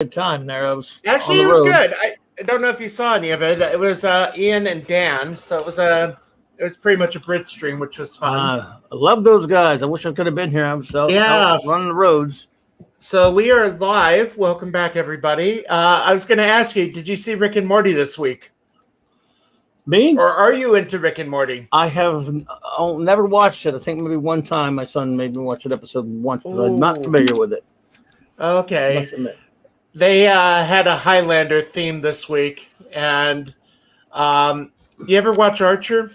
good time there. I was Actually, it was good. I don't know if you saw any of it. It was Ian and Dan, so it was pretty much a bridge stream, which was fun. I love those guys. I wish I could have been here. I was out running the roads. So we are live. Welcome back, everybody. I was going to ask you, did you see Rick and Morty this week? Me? Or are you into Rick and Morty? I have never watched it. I think maybe one time my son made me watch an episode once because I'm not familiar with it. Okay. Must admit. They had a Highlander theme this week. And you ever watch Archer?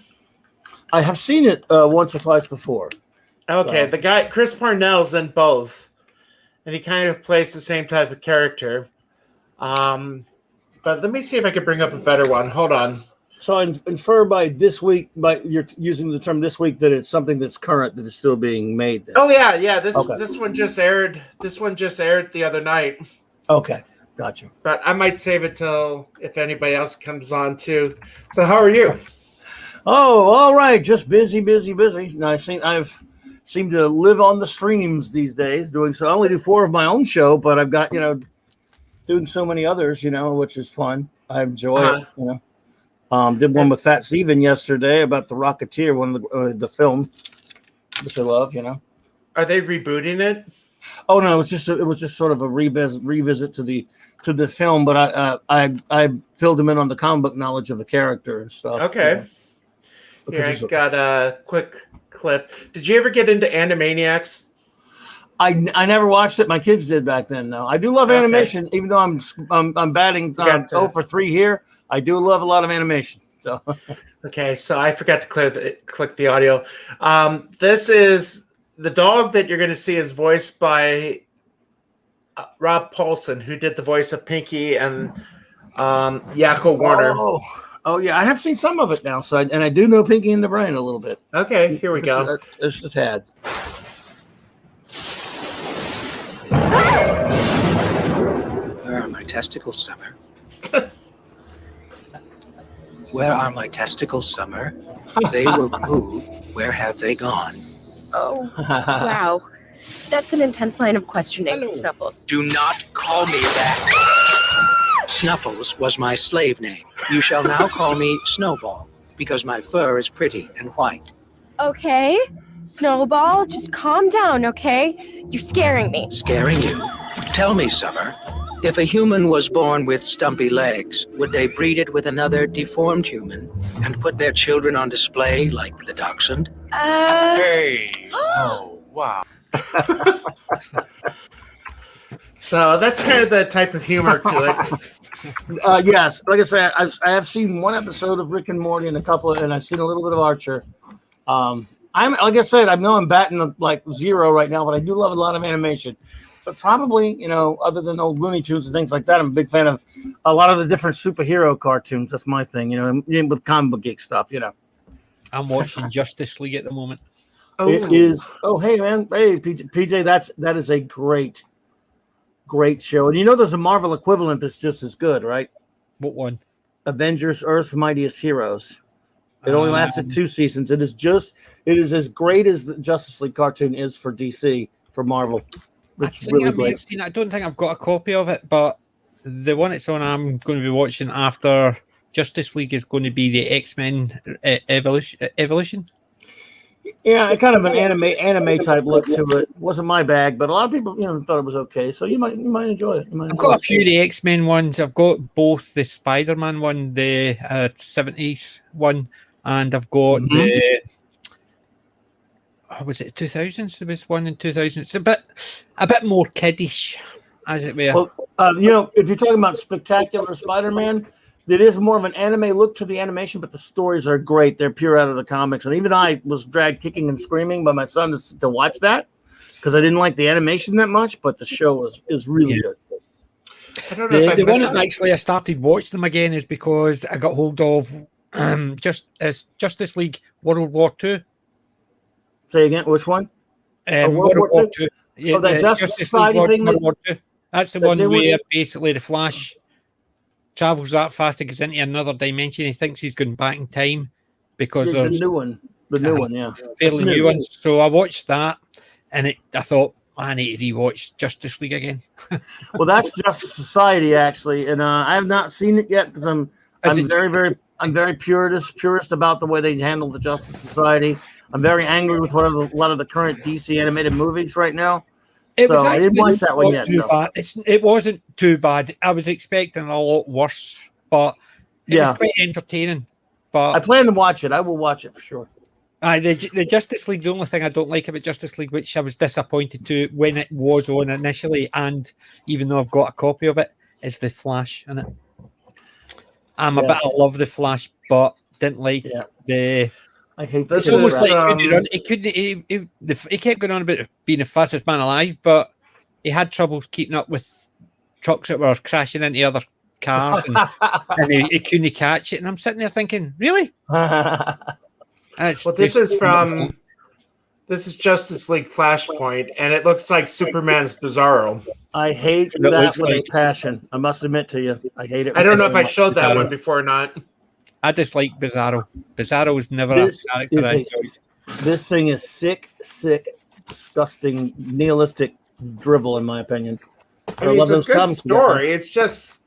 I have seen it once or twice before. Okay. So. The guy, Chris Parnell's in both. And he kind of plays the same type of character. But let me see if I can bring up a better one. Hold on. So I infer by this week, by you're using the term this week, that it's something that's current, that is still being made. Then. Oh yeah. This one just aired. This one just aired the other night. Okay, gotcha. But I might save it till if anybody else comes on too. So how are you? Oh, all right. Just busy. And I've seemed to live on the streams these days. Doing so, I only do 4 of my own show, but I've got doing so many others, which is fun. I enjoy it. Did one with Fat Steven yesterday about the Rocketeer, one of the film, which I love. Are they rebooting it? Oh no, it was just sort of a revisit to the film, but I filled him in on the comic book knowledge of the character and stuff. Okay. Here, I got a quick clip. Did you ever get into Animaniacs? I never watched it. My kids did back then, though. I do love animation, even though I'm batting 0 for 3 here. I do love a lot of animation. So okay, so I forgot to click the audio. This is the dog that you're going to see is voiced by Rob Paulson, who did the voice of Pinky and Yakko Warner. Oh yeah, I have seen some of it now. So I do know Pinky and the Brain a little bit. Okay, here we go. Just a tad. Where are my testicles, Summer? Where are my testicles, Summer? They were removed. Where have they gone? Oh, wow. That's an intense line of questioning, Hello. Snuffles. Do not call me that. Snuffles was my slave name. You shall now call me Snowball, because my fur is pretty and white. Okay. Snowball, just calm down, okay? You're scaring me. Scaring you? Tell me, Summer, if a human was born with stumpy legs, would they breed it with another deformed human and put their children on display like the dachshund? Hey! Oh, wow. So that's kind of the type of humor to it. Yes, like I said, I have seen one episode of Rick and Morty and and I've seen a little bit of Archer. I'm like I said, I know I'm batting like 0 right now, but I do love a lot of animation. But probably, other than old Looney Tunes and things like that, I'm a big fan of a lot of the different superhero cartoons. That's my thing, with comic book geek stuff, I'm watching Justice League at the moment. Oh. It is. Oh, hey, man. Hey, PJ, that is a great show. And there's a Marvel equivalent that's just as good, right? What one? Avengers Earth's Mightiest Heroes. It only lasted 2 seasons. It is as great as the Justice League cartoon is for DC, for Marvel. It's really great. Seen it. I don't think I've got a copy of it, but the one it's on I'm going to be watching after Justice League is going to be the X-Men Evolution. Yeah, kind of an anime type look to it. Wasn't my bag, but a lot of people, thought it was okay. So you might enjoy it. I've got a few of the X-Men ones. I've got both the Spider-Man one, the 70s one, and I've got the was it 2000s? There was one in 2000. It's a bit more kiddish, as it were. Well, if you're talking about Spectacular Spider-Man, it is more of an anime look to the animation, but the stories are great. They're pure out of the comics. And even I was dragged kicking and screaming by my son to watch that because I didn't like the animation that much, but the show is really good. I don't know the one that actually I started watching them again is because I got hold of Justice League World War II. Say again, which one? World War II. Yeah, that Justice Society thing. World War II. That's the one where basically the Flash travels that fast he gets into another dimension. He thinks he's going back in time because there's the new one, yeah, fairly new one. So I watched that, and I thought I need to rewatch Justice League again. Well, that's Justice Society actually, and I have not seen it yet because I'm very purist about the way they handle the Justice Society. I'm very angry with a lot of the current DC animated movies right now. It was I didn't watch that one yet. Too No. bad. It wasn't too bad. I was expecting a lot worse, but it was quite entertaining. But I plan to watch it. I will watch it for sure. The Justice League, the only thing I don't like about Justice League, which I was disappointed to when it was on initially, and even though I've got a copy of it, is the Flash in it. I love the Flash, but didn't like the. I hate This this. It's almost is, like he kept going on about being the fastest man alive, but he had trouble keeping up with trucks that were crashing into other cars, and he couldn't catch it. And I'm sitting there thinking, really? This is Justice League Flashpoint, and it looks like Superman's Bizarro. I hate It that looks with a like- passion. I must admit to you, I hate it. I don't know so if I much. showed that one before or not. I dislike Bizarro. Bizarro was never This a character I enjoyed. This thing is sick, disgusting, nihilistic drivel, in my opinion. I mean, love it's a those good comics. story. It's just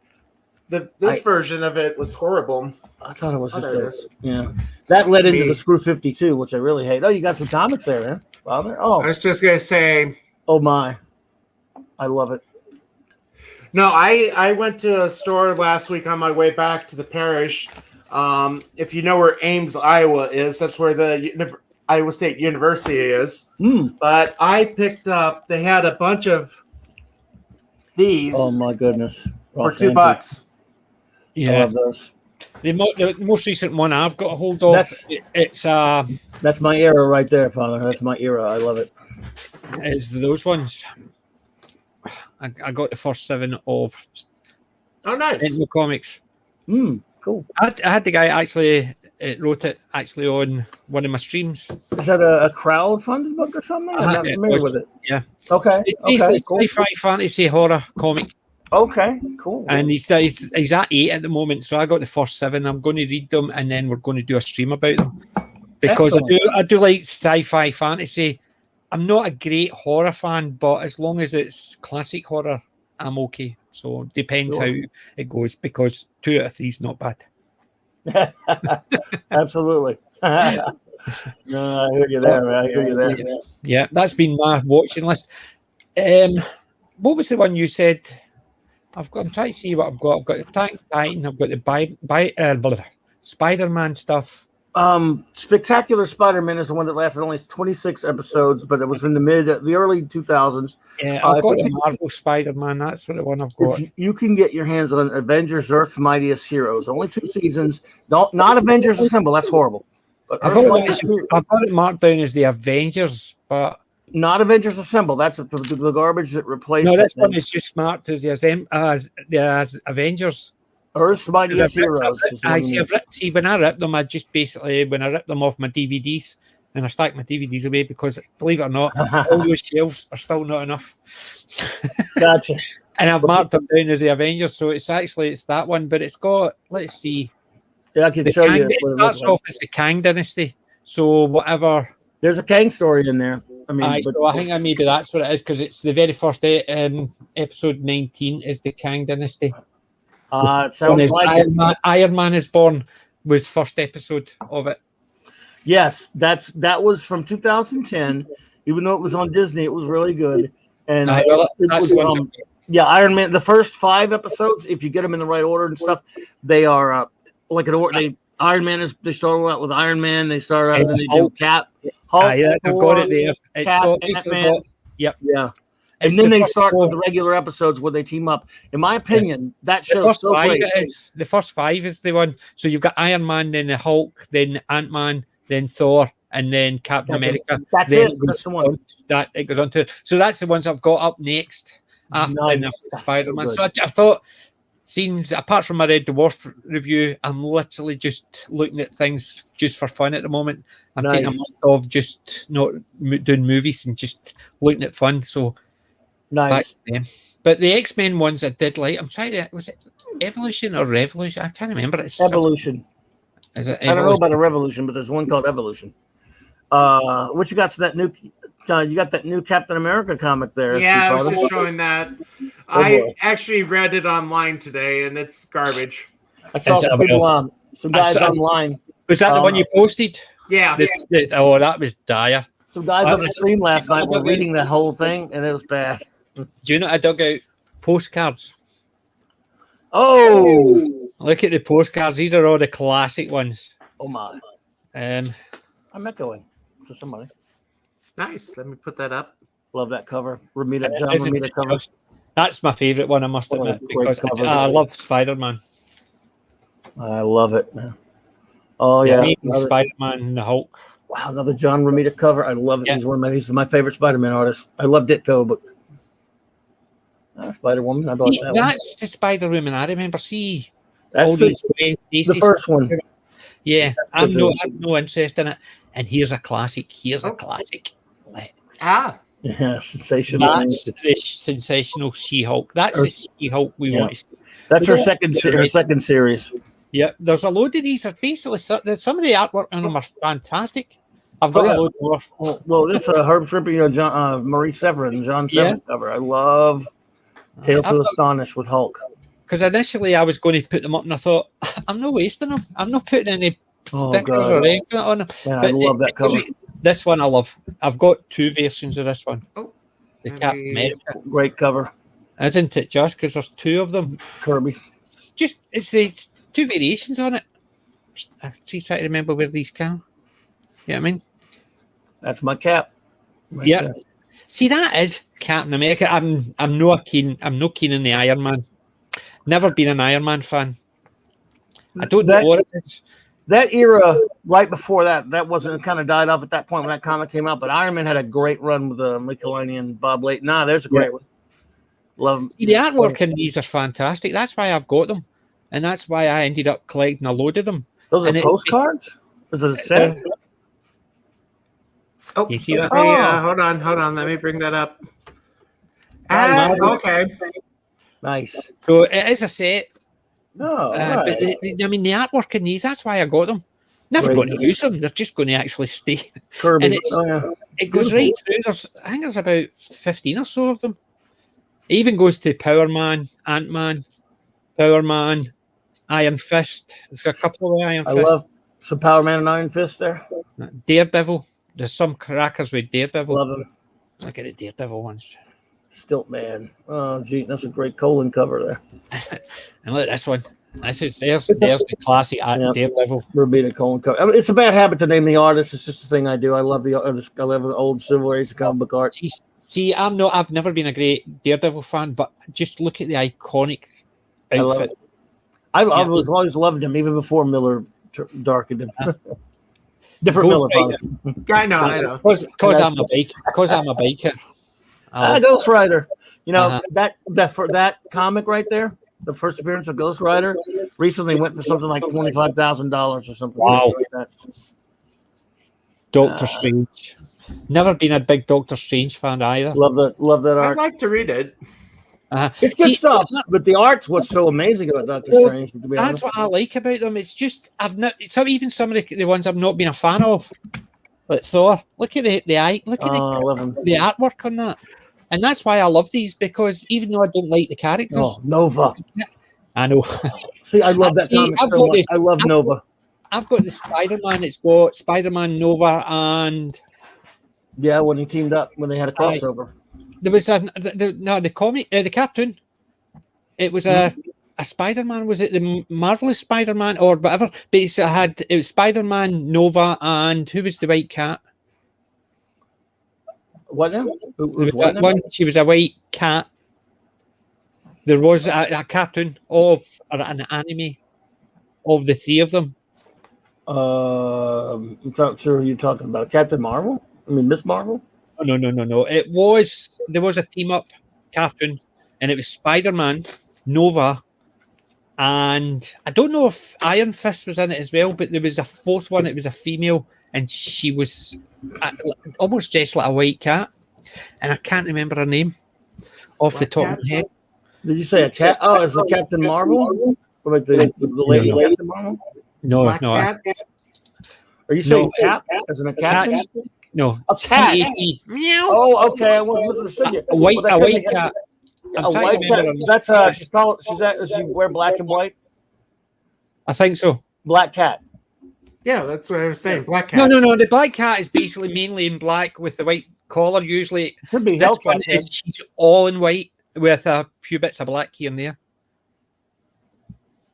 this version of it was horrible. I thought it was Oh, just there it is. that led into Me. the Screw 52, which I really hate. Oh, you got some comics there, man. Father? I Oh, was just gonna say, oh my, I love it. no, I went to a store last week on my way back to the parish. If you know where Ames, Iowa is, that's where the Iowa State University is. But I picked up. They had a bunch of these Oh my goodness, for Ross $2. Andrews. I Yeah, love those. the most recent one I've got a hold of. It's That's my era right there, Father. That's my era. I love it. is those ones. I got the first 7 of Oh, nice. Sentinel Comics. Cool. I had the guy actually wrote it actually on one of my streams. Is that a crowdfunded book or something? I'm not It familiar was, with it. yeah. Okay. It's Okay. basically Cool. sci-fi fantasy horror comic, Okay. Cool. and he's at 8 at the moment. So I got the first 7. I'm going to read them, and then we're going to do a stream about them because Excellent. I do like sci-fi fantasy. I'm not a great horror fan, but as long as it's classic horror, I'm okay. So it depends Sure. how it goes, because 2 out of 3 is not bad. Absolutely. No, I hear you there, man. I hear you there. Yeah, that's been my watching list. What was the one you said? I'm trying to see what I've got. I've got the Tank Titan. I've got the Spider-Man stuff. Spectacular Spider-Man is the one that lasted only 26 episodes, but it was in the early 2000s. Yeah, I've got if the you- Marvel Spider-Man. That's what the one I've got. If you can get your hands on Avengers: Earth's Mightiest Heroes, only 2 seasons. Not Avengers Assemble. That's horrible. But I've Earth's got, Mightiest Heroes- I've got it marked down as the Avengers, but not Avengers Assemble. That's the garbage that replaced. no, this it. one is just marked as as Avengers. Earth's Mightiest Heroes. is the I one- see, when I rip them, I just basically, when I rip them off my DVDs, and I stack my DVDs away, because believe it or not, all those shelves are still not enough. Gotcha. And I've marked them down as the Avengers, so it's that one, but it's got, let's see, Yeah, I can the show Kang, you. it what it starts looks like. off as the Kang Dynasty. So whatever, There's a Kang story in there. I mean, but- so I think maybe that's what it is, because it's the very first episode 19 is the Kang Dynasty. it One sounds is like it. Iron Man is born was first episode of it. Yes, that was from 2010. Even though it was on Disney, it was really good. And That's was, the one. yeah, Iron Man. The first 5 episodes, if you get them in the right order and stuff, they are like an order. Iron Man is. They start out with Iron Man. They start out and then they do Hulk. Cap. Hulk, Yeah, I've Thor, got it there. It's Cap, got, basically Ant-Man. got- yep. Yeah, It's and then the they first start four- with the regular episodes where they team up. In my opinion, that The show's first so 5 great. is the first 5 is the one. So you've got Iron Man, then the Hulk, then Ant-Man, then Thor, and then Captain America. That's Then it. That's the one. It goes on to. So that's the ones I've got up next after Nice. Spider-Man. So So I thought, scenes apart from my Red Dwarf review, I'm literally just looking at things just for fun at the moment. I'm taking a Nice. month of just not doing movies and just looking at fun. So back Nice. to them. But the X-Men ones I did like. I'm trying to. Was it Evolution or Revolution? I can't remember. It's Evolution. Is it I don't know Evolution? about a revolution, but there's one called Evolution. What you got for that new You got that new Captain America comic there. Yeah, I was Father. just showing that. Oh, I boy. actually read it online today, and it's garbage. I saw Is some that people, real? some guys I- online. Was that the one you posted? Yeah. Oh, that was dire. Some guys on the stream last night were reading that whole thing, and it was bad. Do you know I dug out postcards? Oh, Look at the postcards. These are all the classic ones. oh my! Um, I'm echoing to somebody. Nice. Let me put that up. Love that cover. John isn't Romita it cover. just- that's my favourite one, I must What a admit, great because cover. I love Spider-Man. I love it, man. Oh yeah, another, Spider-Man and the Hulk. wow, another John Romita cover. I love it. Yeah. He's my favorite Spider-Man artist. I love Ditko, but Spider-Woman. I bought See, that one. that's the Spider-Woman I remember. See, That's all the, these Gwen the Stacy first one. Yeah, That's the I've no interest in it. And here's a classic. Here's a classic. Ah. Yeah, sensational. That's the sensational She-Hulk. That's the She-Hulk we Yeah. want to see. That's her Yeah. second series. Yeah, there's a load of these. Are basically some of the artwork on them are fantastic. I've got yeah. a load more. Well, this Herb Trippy, John, Marie Severin, John Severin cover. I love Tales to Astonish with Hulk. Because initially I was going to put them up, and I thought I'm not wasting them. I'm not putting any Oh, stickers God. or anything on them. Man, I love that cover. This one I love. I've got two versions of this one. Oh, The maybe- Captain America, Great cover. isn't it? Just because there's two of them. Kirby. It's two variations on it. I see, try to remember where these come. You know what I mean? That's my cap. Right Yeah. there. See, that is Captain America. I'm not keen in the Iron Man. Never been an Iron Man fan. I don't know what it is. That era, right before that wasn't, kind of died off at that point when that comic came out. But Iron Man had a great run with Michelini and Bob Layton. There's a great one. Love them. See, the artwork in these are fantastic. That's why I've got them. And that's why I ended up collecting a load of them. Those are and postcards? Is it a set? Oh, You see that? Let me, hold on. Let me bring that up. Okay. Nice. So it is a set. No, But the artwork in these, that's why I got them. Never Great. going to use them. They're just going to actually stay. Kirby. And it's- Oh, yeah. It goes right through. I think there's about 15 or so of them. It even goes to Power Man, Ant-Man, Power Man, Iron Fist. There's a couple of Iron I Fist. love some Power Man and Iron Fist there. Daredevil. There's some crackers with Daredevil. Love him. Look at the Daredevil ones. Stilt Man. Oh, gee, that's a great colon cover there. And look at this one. There's the classic Yeah. Daredevil. Rubina colon cover. I mean, it's a bad habit to name the artist. It's just a thing I do. I love the old Civil Age comic book art. See, I've never been a great Daredevil fan, but just look at the iconic I love outfit. it. I've always loved him, even before Miller darkened him. Different Ghost Miller. Rider. Probably. I know. Because I'm a biker. Ghost Rider. You know, Uh-huh. that for that comic right there, the first appearance of Ghost Rider, recently went for something like $25,000 or something. Wow. Like that. Doctor Strange. Never been a big Doctor Strange fan either. Love that I'd art. like to read it. It's good See, stuff, but the art's what's so amazing about Doctor Strange. To be That's honest, what I like about them. It's just even some of the ones I've not been a fan of, like Thor. Look at the eye. Look at I love him. the artwork on that, and that's why I love these, because even though I don't like the characters, Oh, Nova. I know. See, I love that See, comic I've so got much. this- I love Nova. I've got the Spider-Man. It's got Spider-Man, Nova, and Yeah, when he teamed up, when they had a crossover. there was the comic, the cartoon. It was a Spider-Man. Was it the Marvelous Spider-Man or whatever? But it was Spider-Man, Nova, and who was the white cat? What now? There was that one. She was a white cat. There was a cartoon of or an anime of the three of them. I'm not sure who you're talking about. Captain Marvel? I mean, Miss Marvel? No. There was a team up cartoon, and it was Spider-Man, Nova, and I don't know if Iron Fist was in it as well, but there was a fourth one. It was a female, and she was almost dressed like a white cat, and I can't remember her name off the top of my head. Did you say a cat? Oh, is it Captain Marvel? Or like the lady No. Captain Marvel? No, Black no, Cat? Are you saying No. Cap? As in a captain? No, A cat. CAT. Oh, okay. I wasn't listening to you. A white, Well, a that white could be- cat. I'm A trying white to cat. remember. That's does she wear black and white? I think so. Black cat. Yeah, that's what I was saying. Black No, cat. no, no. The black cat is basically mainly in black with the white collar. Usually, Could be this Hellcat. one then. is she's all in white with a few bits of black here and there.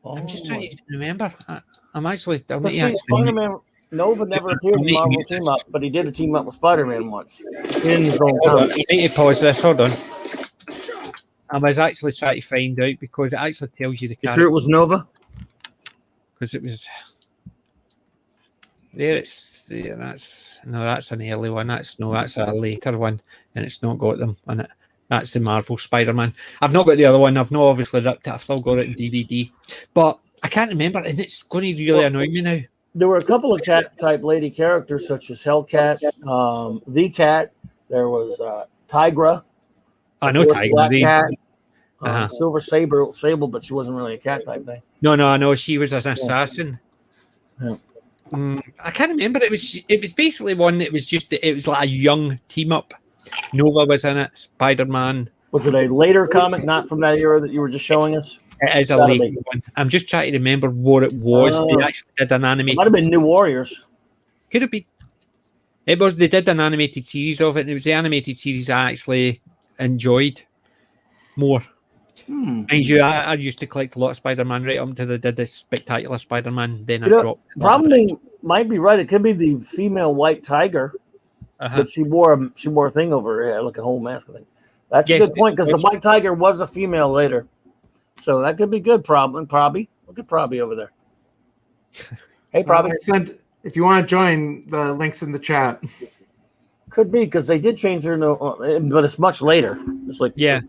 I'm just trying to remember. I'm actually. I'll But need to see, actually- Spider-Man Nova never appeared in Marvel Team Up, but he did a team up with Spider-Man once in his own Hold on, comic. I need to pause this. Hold on. I was actually trying to find out because it actually tells you the You sure it character. was Nova? Because it was there. That's an early one. That's a later one, and it's not got them on it. That's the Marvel Spider-Man. I've not got the other one. I've not obviously ripped it. I've still got it in DVD, but I can't remember, and it's going to really annoy me now. There were a couple of cat type lady characters such as Hellcat, the Cat. There was Tigra. I know Of course, Tiger. Black Reed. Cat, Uh-huh. Silver Sable, but she wasn't really a cat type thing. No, I know she was an assassin. Yeah. I can't remember. It was basically one that was it was like a young team up. Nova was in it. Spider-Man. Was it a later comic, not from that era that you were just showing us? It is a Gotta later be. one. I'm just trying to remember what it was. Oh. They actually did an It animated. might have been New Warriors. Could have been. It was. They did an animated series of it, and it was the animated series I actually enjoyed more. Mind you, I used to collect a lot of Spider-Man right up until they did this Spectacular Spider-Man. Then I You know, dropped. Probably might be right. It could be the female white tiger, Uh-huh. but she wore a thing over her head, like a whole mask thing. That's Yes, a good point because the white tiger was a female later, so that could be good. Probably look at Probby over there. Hey, Probby, If you want to join, the links in the chat. could be because they did change her, but it's much later. It's like Yeah.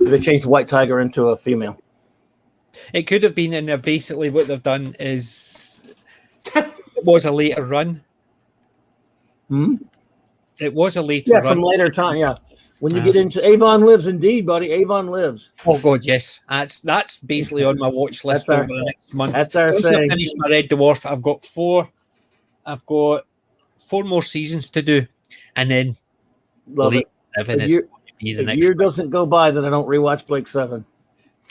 they changed the white tiger into a female. It could have been, and basically what they've done is it was a later run. Hmm? It was a later Yeah, run. from later time. Yeah, when you get into Avon Lives, indeed, buddy, Avon Lives. Oh god, yes. That's basically on my watch list That's our- over the next month. That's our Once I saying. finish my Red Dwarf, I've got four more seasons to do, and then Love Blake it. 7 A is year- going to be the A next year one. doesn't go by that I don't rewatch Blake 7.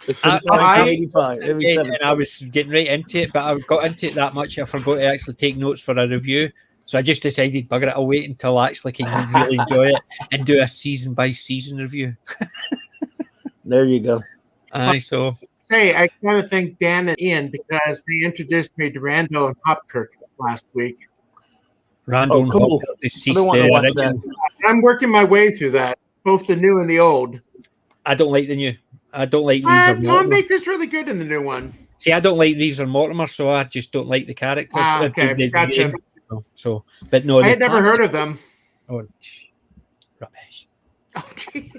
It's since I- 1985. Every And, 7. and I was getting right into it, but I got into it that much I forgot to actually take notes for a review. So I just decided, bugger it, I'll wait until I actually can really enjoy it and do a season by season review. There you go. So Say, I kind of thank Dan and Ian because they introduced me to Randall and Hopkirk last week. Randall and cool. Hopkirk, I've deceased been wanting to the watch original. that. I'm working my way through that, both the new and the old. I don't like the new. I don't like Reeves or Tom Mortimer. Baker's really good in the new one. See, I don't like Reeves or Mortimer, so I just don't like the characters. Okay, gotcha. So, but no, I had never heard of them. Oh, rubbish. Oh, gee.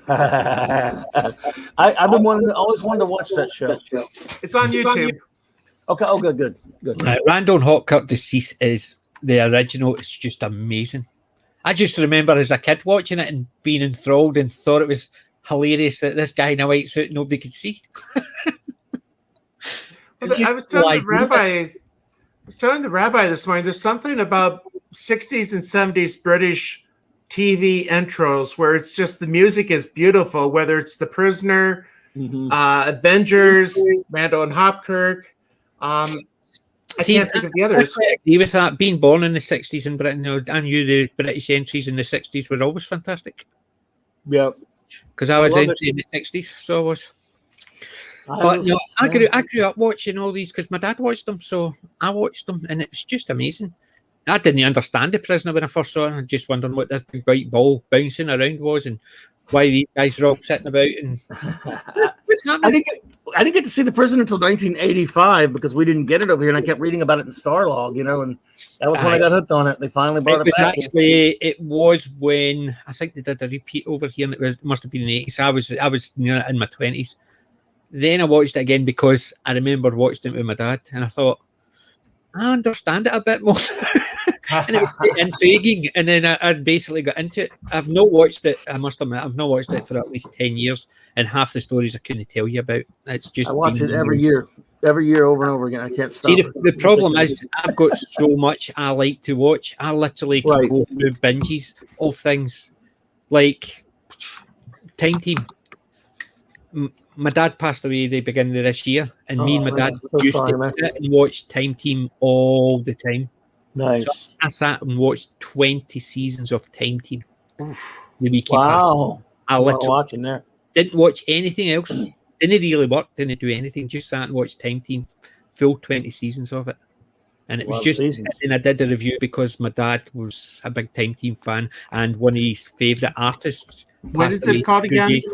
I've been always wanted to watch that show. It's on YouTube. Okay. Oh, good. Randall and Hopkirk Deceased is the original. It's just amazing. I just remember as a kid watching it and being enthralled and thought it was hilarious that this guy in a white suit nobody could see. I was telling the rabbi this morning, there's something about 60s and 70s British TV intros where it's just the music is beautiful, whether it's The Prisoner, Avengers, Randall and Hopkirk. I can't think of the others. I agree with that. Being born in the 60s in Britain, I knew the British entries in the 60s were always fantastic Yep. because I was love entry in the 60s, so I was. I But was- no, I grew up watching all these because my dad watched them, so I watched them, and it was just amazing. I didn't understand The Prisoner when I first saw it. I just wondering what this big white ball bouncing around was and why these guys are all sitting about and what's happening. I didn't get to see The Prisoner until 1985 because we didn't get it over here, and I kept reading about it in Starlog, and that was when I got hooked on it. They finally brought it back. It was when I think they did a repeat over here, and it must have been in the 80s. I was in my 20s. Then I watched it again because I remember watching it with my dad, and I thought, I understand it a bit more. And it was quite intriguing, and then I basically got into it. I've not watched it, I must admit, I've not watched it for at least 10 years, and half the stories I couldn't tell you about. It's just I watch it every year. every year over and over again. I can't stop. See, it. the problem is I've got so much I like to watch. I literally can Right. go through binges of things like Time Team. My dad passed away at the beginning of this year, and me and my Oh, dad man, so used sorry, to man. sit and watch Time Team all the time. Nice. I sat and watched 20 seasons of Time Team. The week he passed. Wow. I I'm literally watching there. didn't watch anything else. Didn't really work. Didn't do anything. Just sat and watched Time Team, full 20 seasons of it. And it was Love just, seasons. and I did a review because my dad was a big Time Team fan, and one of his favourite artists. What passed is away it called 2 again? days-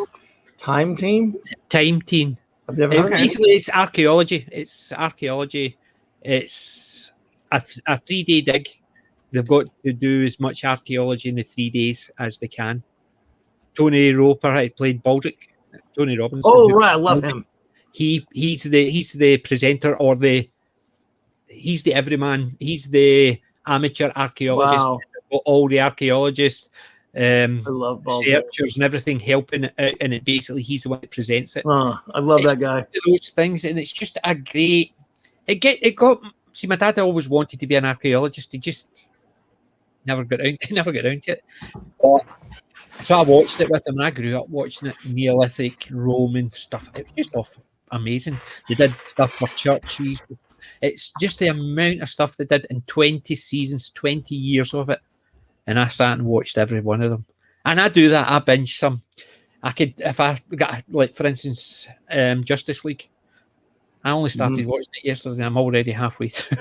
Time Team. Time Team. I've never heard of it. Basically, it's archaeology. It's archaeology. It's a 3-day dig. They've got to do as much archaeology in the 3 days as they can. Tony Roper had played Baldric. Tony Robinson. Oh right, I love him. He's the presenter, or he's the everyman. He's the amateur archaeologist. Wow, All the archaeologists, I love Baldwin. researchers, and everything helping it out, and it basically he's the one that presents it. Oh, I love that guy. Those things, and it's just a great. It got. See, my dad always wanted to be an archaeologist. He just never got around. Never got around to it. But, so I watched it with him, and I grew up watching it. Neolithic, Roman stuff. It was just amazing. They did stuff for churches. It's just the amount of stuff they did in 20 seasons, 20 years of it. And I sat and watched every one of them. And I do that. I binge some. I could, if I got, like, for instance, Justice League. I only started watching it yesterday, and I'm already halfway through.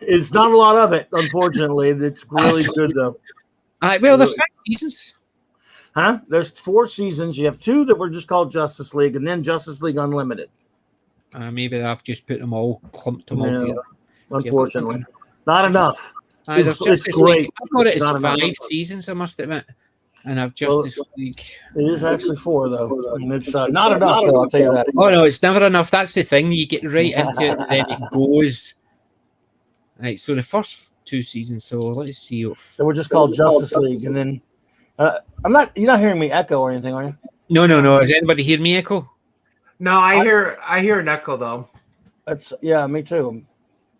It's not a lot of it, unfortunately. It's really good though. Well, there's 5 seasons. Huh? There's 4 seasons. You have 2 that were just called Justice League, and then Justice League Unlimited. Maybe I've just put them all, clumped them all No. together. Unfortunately, not enough. There's It's Justice great. League. I've got it It's as not 5 enough. seasons, I must admit. And I've Justice League. It is actually 4 though, and it's not enough. Though, I'll tell you that. Oh no, it's never enough. That's the thing. You get right into it, and then it goes. Right. So the first 2 seasons. So let's see. They were just called Justice League, and then I'm not. You're not hearing me echo or anything, are you? No. Does anybody hear me echo? No, I hear an echo though. That's me too.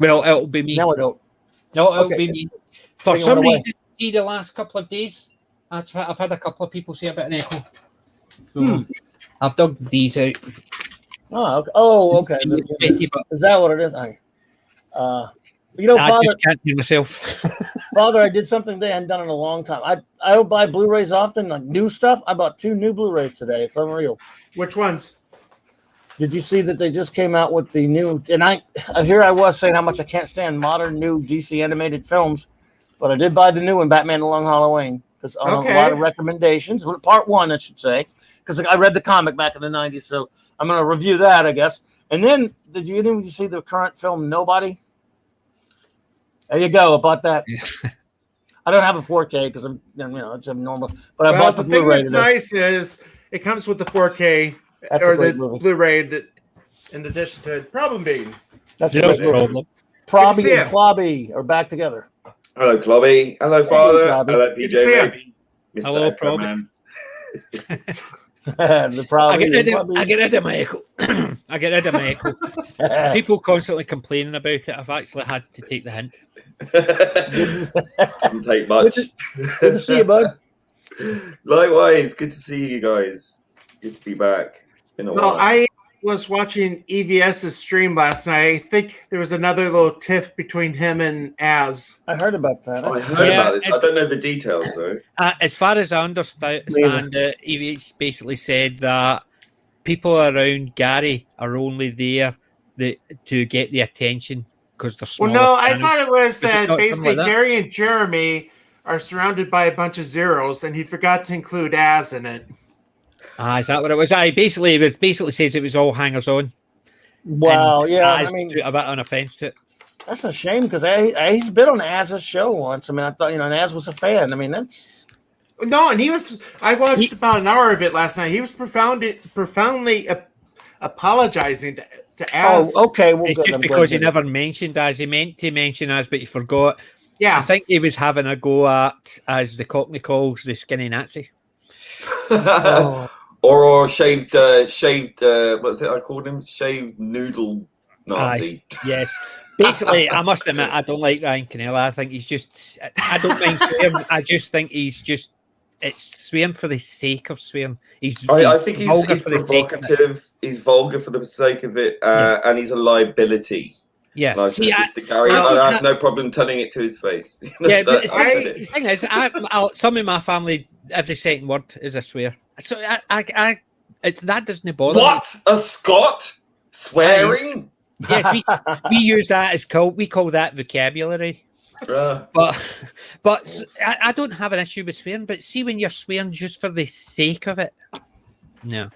Well, it'll be me. Now I don't. No, it'll Okay. be me. For Bring it some away. reason, see the last couple of days, I've had a couple of people say a bit of an echo. So I've dug these out. Oh, okay. But Is that what it is? I Father, just can't hear myself. Father, I did something they hadn't done in a long time. I don't buy Blu-rays often, like new stuff. I bought 2 new Blu-rays today. It's unreal. Which ones? Did you see that they just came out with the new? And here I was saying how much I can't stand modern new DC animated films, but I did buy the new one, Batman: The Long Halloween, because a lot of recommendations. Part 1, I should say, because I read the comic back in the '90s, so I'm going to review that, I guess. And then, did you see the current film Nobody? There you go. I bought that. I don't have a 4K because it's normal, but I bought the thing Blu-ray that's today. nice is it comes with the 4K That's or a great the movie. Blu-ray in addition to it. Problem being, That's a No great movie. problem. Probby see and him. Clobby are back together. Hello, Clobby. Hello, Father. Clobby. Hello, Good to see ya. PJ, baby. Mr. Hello, Echo Probby. Man. The Probby. I get rid of my echo. I get rid of my echo. People constantly complaining about it. I've actually had to take the hint. Doesn't take much. Good to see you, bud. Likewise, good to see you guys. Good to be back. It's been a so while. I was watching EVS's stream last night. I think there was another little tiff between him and Az. I heard about that. I heard Yeah, about this. I it's- don't know the details though. As far as I understand it, he basically said that people around Gary are only there to get the attention because they're small. Well, no, I thought it was it that not something basically like that? Gary and Jeremy are surrounded by a bunch of zeros, and he forgot to include Az in it. Is that what it was? It basically says it was all hangers on. Wow, yeah. I took mean, a bit on offense to it. that's a shame because he's been on Az's show once. I mean, I thought and Az was a fan. I mean, that's No, and I watched about an hour of it last night. He was profoundly apologizing to Az. oh, okay. Well, It's good. just I'm because he glad never mentioned as he meant to mention as, but he forgot. I Yeah. think he was having a go at, as the Cockney calls, the skinny Nazi. Oh. or shaved what's it I called him? Shaved noodle Nazi. Yes. Basically, I must admit, I don't like Ryan Cannella. I think he's just, I don't mind swearing. I just think it's swearing for the sake of swearing. I think vulgar he's for the sake of it. provocative. He's vulgar for the sake of it, and he's a liability. Yeah. And I See, said this to Gary, and I have no problem telling it to his face. yeah, but That's the thing is, some of my family, every second word is a swear. So that doesn't bother me. What? A Scot swearing? Yes, we use that as we call that vocabulary. But I don't have an issue with swearing. But see, when you're swearing just for the sake of it, no.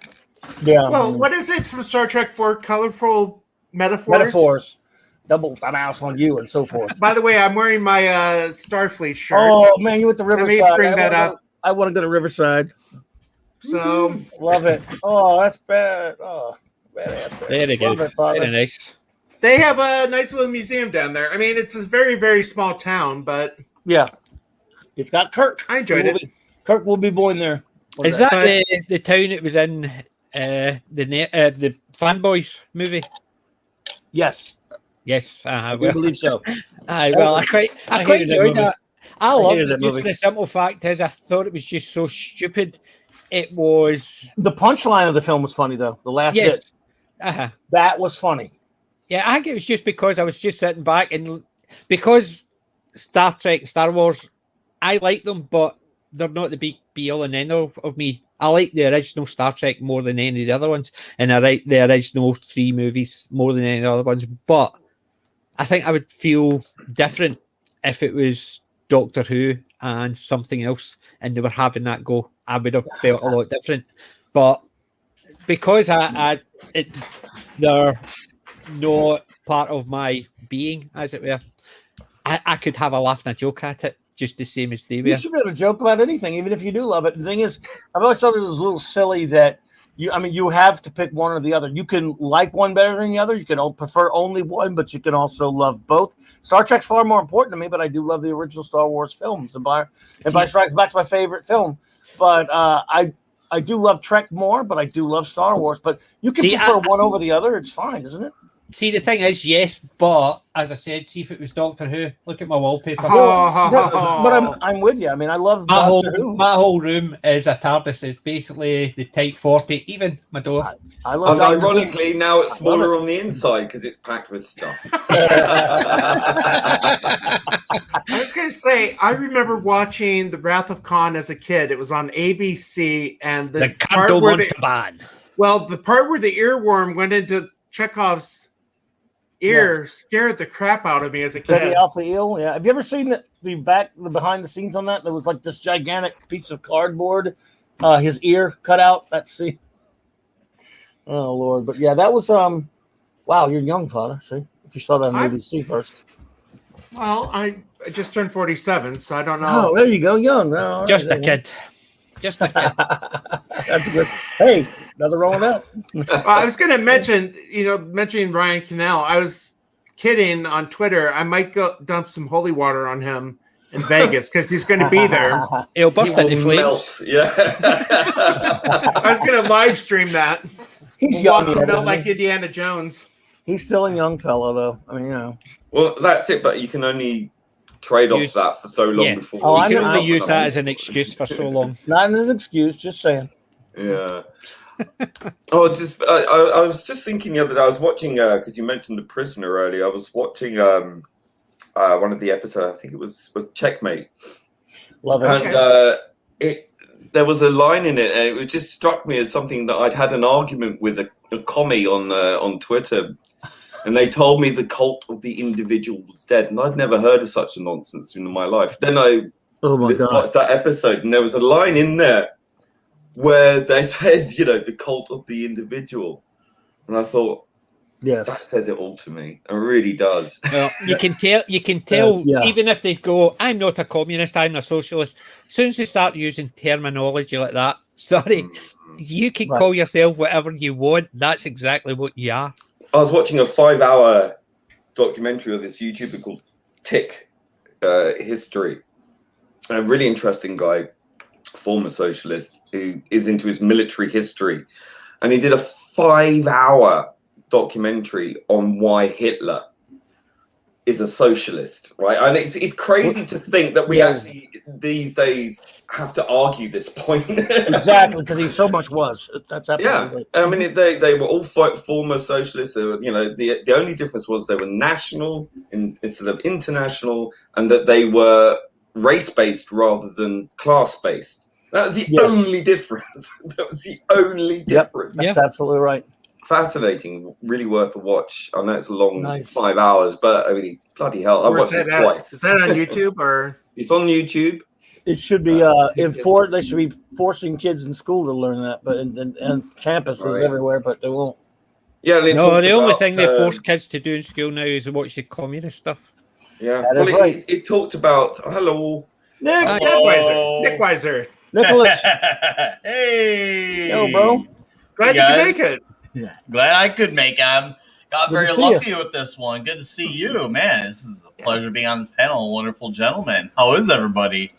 Yeah. Well, what is it from Star Trek for colorful metaphors? Metaphors. Double mouse on you and so forth. By the way, I'm wearing my Starfleet shirt. Oh man, you went to Let me Riverside. bring that up. I want to go to Riverside. So Love it. Oh, that's bad. Oh, badass. Very good. Love it, Father. Very nice. they have a nice little museum down there. I mean, it's a very, very small town, but Yeah, it's got Kirk. I enjoyed it. Kirk will be born there. Is that the town it was in? The Fanboys movie. Yes, Yes, I do believe so. well, I quite I hated that enjoyed movie. that. I I loved hated it. that Just movie. for the simple fact is, I thought it was just so stupid. It was The punchline of the film was funny though. The last bit yes, that was funny. yeah. I think it was just because I was just sitting back and because Star Trek, Star Wars, I like them, but they're not the big be all and end all of me. I like the original Star Trek more than any of the other ones, and I like the original 3 movies more than any of the other ones. But I think I would feel different if it was Doctor Who and something else, and they were having that go. I would have felt a lot different. But because they're not part of my being, as it were, I could have a laugh and a joke at it, just the same as they were. You should be able to joke about anything, even if you do love it. The thing is, I've always thought it was a little silly that you have to pick one or the other. You can like one better than the other. You can prefer only one, but you can also love both. Star Trek's far more important to me, but I do love the original Star Wars films. Empire Strikes Back's my favorite film, but I do love Trek more, but I do love Star Wars. But you can prefer one over the other. It's fine, isn't it? See, the thing is, yes, but as I said, see if it was Doctor Who. Look at my wallpaper. But I'm with you. I mean, I love My Doctor Who. whole room is a TARDIS. It's basically the Type 40, even my door. I love Doctor Who. Ironically, now it's smaller on the inside because it's packed with stuff. I was going to say, I remember watching The Wrath of Khan as a kid. It was on ABC, and the part where the part where the earworm went into Chekhov's ear scared the crap out of me as a kid. The Alpha Eel, yeah. Have you ever seen the behind the scenes on that? There was like this gigantic piece of cardboard, his ear cut out. That scene. Oh Lord, but yeah, that was wow. You're young, Father. See, if you saw that on ABC first. Well, I just turned 47, so I don't know. Oh, there you go, young. Oh, Just a kid. Just a kid. That's good. Hey, nothing wrong with that. I was going to mentioning Ryan Cannell. I was kidding on Twitter. I might go dump some holy water on him in Vegas because he's going to be there. He'll bust into flames. Melt. Yeah. I was going to live stream that. He's Watch young, him melt isn't like he? Indiana Jones. He's still a young fellow, though. I mean, you know. Well, that's it. But you can only trade off that for so long before. Oh, You I can know. only use that as an excuse for so long. Not as an excuse, just saying. Yeah. I was just thinking the other day. I was watching because you mentioned The Prisoner earlier. I was watching one of the episodes. I think it was Checkmate. Love it. And there was a line in it, and it just struck me as something that I'd had an argument with a commie on Twitter, and they told me the cult of the individual was dead, and I'd never heard of such a nonsense in my life. Then I watched that episode, and there was a line in there where they said, the cult of the individual, and I thought, that yes, says it all to me. It really does. Well, you can tell, even if they go, I'm not a communist, I'm a socialist. As soon as they start using terminology like that, sorry, you can call yourself whatever you want. That's exactly what you are. I was watching a 5-hour documentary of this YouTuber called Tick History. A really interesting guy, former socialist, who is into his military history. And he did a 5-hour documentary on why Hitler is a socialist, right? And it's crazy to think that we actually these days have to argue this point. Exactly, because he so much was. That's absolutely Yeah, I mean they were all former socialists. They were, the only difference was they were national instead of international, and that they were race based rather than class based. That was the only difference. That was the only difference. That's absolutely right. Fascinating, really worth a watch. I know it's a long Nice. 5 hours, but I mean, bloody hell, I watched it twice. Is that on YouTube or? It's on YouTube. It should be they should be forcing kids in school to learn that, but and campuses everywhere, but they won't. Yeah, No, the only thing they force kids to do in school now is watch the communist stuff. Yeah, that is right. It talked about Nick Nick Weiser. Nicholas. Hey, Yo, bro. Glad you could make it. Yeah, glad I could make it. I got Good very to see lucky with this one. Good to see you, man. This is a pleasure being on this panel. Wonderful gentlemen. How is everybody?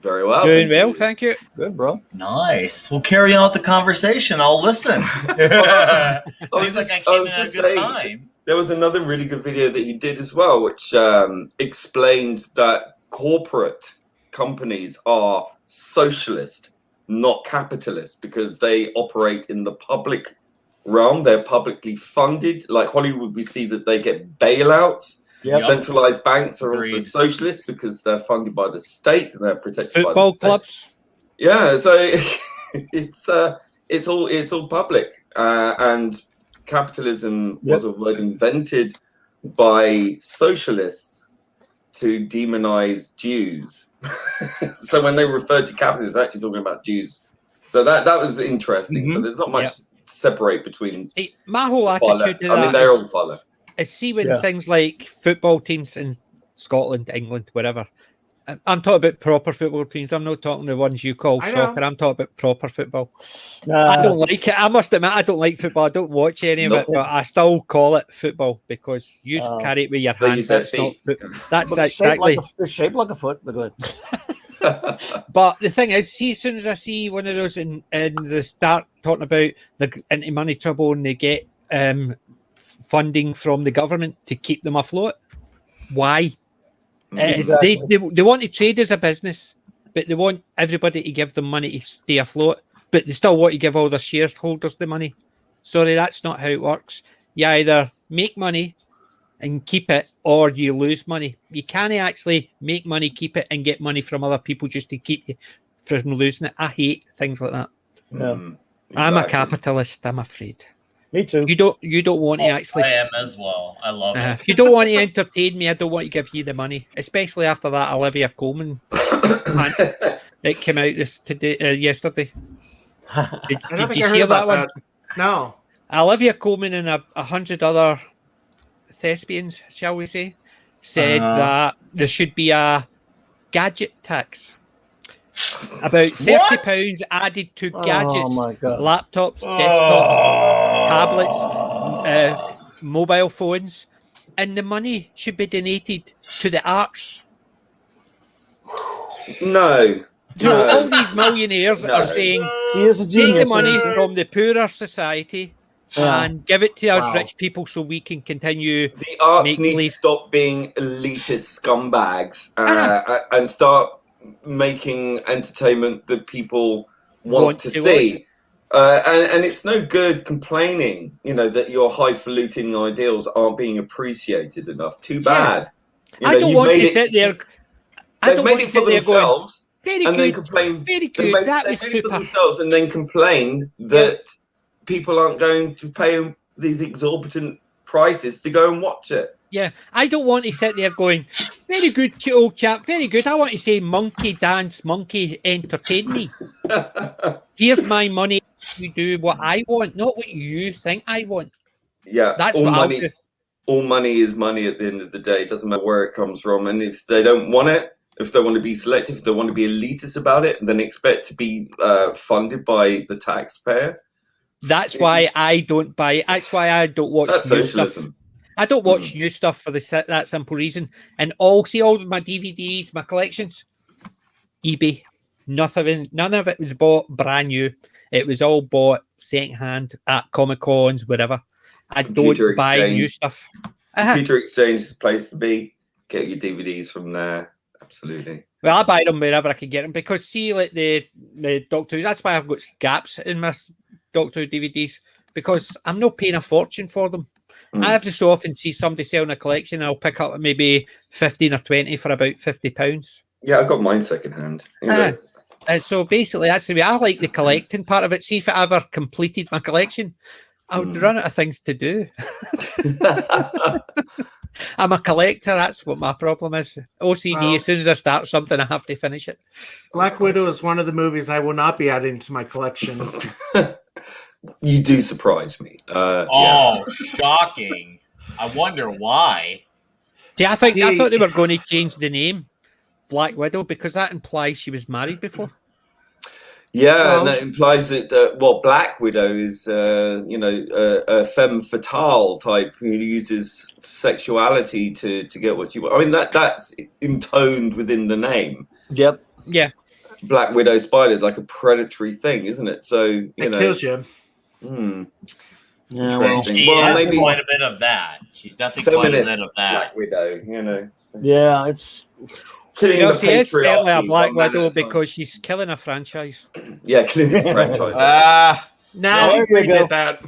very well. Doing well, thank you. Good, bro. Nice. We'll carry on with the conversation. I'll listen. Seems like I came in at a good time. There was another really good video that you did as well, which explained that corporate companies are socialist, not capitalist, because they operate in the public realm. They're publicly funded. Like Hollywood, we see that they get bailouts. Yep. Centralized banks are Agreed. also socialist because they're funded by the state. They're protected by Football the state. clubs. Yeah, so it's all public, and capitalism was a word invented by socialists to demonize Jews. So when they referred to capitalism, they're actually talking about Jews. So that was interesting. So there's not much to separate between. See, my whole far attitude left. to I mean, that they're is, all far left. is see when things like football teams in Scotland, England, wherever. I'm talking about proper football teams. I'm not talking the ones you call soccer. I'm talking about proper football. I don't like it. I must admit, I don't like football. I don't watch any of it, but I still call it football because you carry it with your hands. That's not football. That's exactly. It's shaped like a foot, but go ahead. But the thing is, see, as soon as I see one of those in the start talking about they're into money trouble and they get funding from the government to keep them afloat, why? Exactly. They want to trade as a business, but they want everybody to give them money to stay afloat, but they still want to give all their shareholders the money. Sorry, that's not how it works. You either make money and keep it, or you lose money. You can't actually make money, keep it, and get money from other people just to keep you from losing it. I hate things like that. Yeah. I'm a capitalist, I'm afraid. Me too. You don't want to actually. I am as well. I love it. If you don't want to entertain me, I don't want to give you the money. Especially after that Olivia Colman it came out yesterday. Did you hear that one? No. Olivia Colman and 100 other thespians, shall we say, said that there should be a gadget tax. About £30 added to gadgets, laptops, desktops, tablets, mobile phones, and the money should be donated to the arts. No. So all these millionaires are saying, take the money from the poorer society and give it to us rich people so we can continue. The arts need to stop being elitist scumbags and start making entertainment that people want to see. And it's no good complaining, that your highfalutin ideals aren't being appreciated enough. Too bad. I don't want to sit there. They've made it for themselves. Very and good. then complain. Very good. That was super. For themselves, and then complain that people aren't going to pay these exorbitant prices to go and watch it. Yeah, I don't want to sit there going, very good, old chap, very good. I want to say, monkey dance, monkey entertain me. Here's my money. You do what I want, not what you think I want. Yeah, that's what I'll do. All money is money at the end of the day. It doesn't matter where it comes from. And if they don't want it, if they want to be selective, if they want to be elitist about it, then expect to be funded by the taxpayer. That's why I don't buy it. That's why I don't watch new stuff. I don't watch new stuff for that simple reason. And all my DVDs, my collections, eBay. None of it was bought brand new. It was all bought secondhand at Comic Cons, whatever. I Computer don't buy new exchange. stuff. Computer Exchange is the place to be. Get your DVDs from there. Absolutely. Well, I buy them wherever I can get them because see, like the Doctor Who, that's why I've got gaps in my Doctor Who DVDs because I'm not paying a fortune for them. I every so often see somebody selling a collection and I'll pick up maybe 15 or 20 for about £50. Yeah, I got mine secondhand. So basically, that's the way I like the collecting part of it. See if I ever completed my collection, I would run out of things to do. I'm a collector. That's what my problem is. OCD. Well, as soon as I start something, I have to finish it. Black Widow is one of the movies I will not be adding to my collection. You do surprise me. Shocking. I wonder why. See, I thought they were going to change the name Black Widow because that implies she was married before. Yeah, and that implies that Black Widow is a femme fatale type who uses sexuality to get what she wants. I mean that's intoned within the name. Yep. Yeah. Black Widow spider is like a predatory thing, isn't it? So it kills you. Yeah, well, she has quite a bit of that. She's definitely quite a bit of that. Black Widow, Yeah, it's killing the she is certainly a patriarchy Black one man Widow at a time. because she's killing a franchise. Yeah, killing a franchise. No, there you go. that.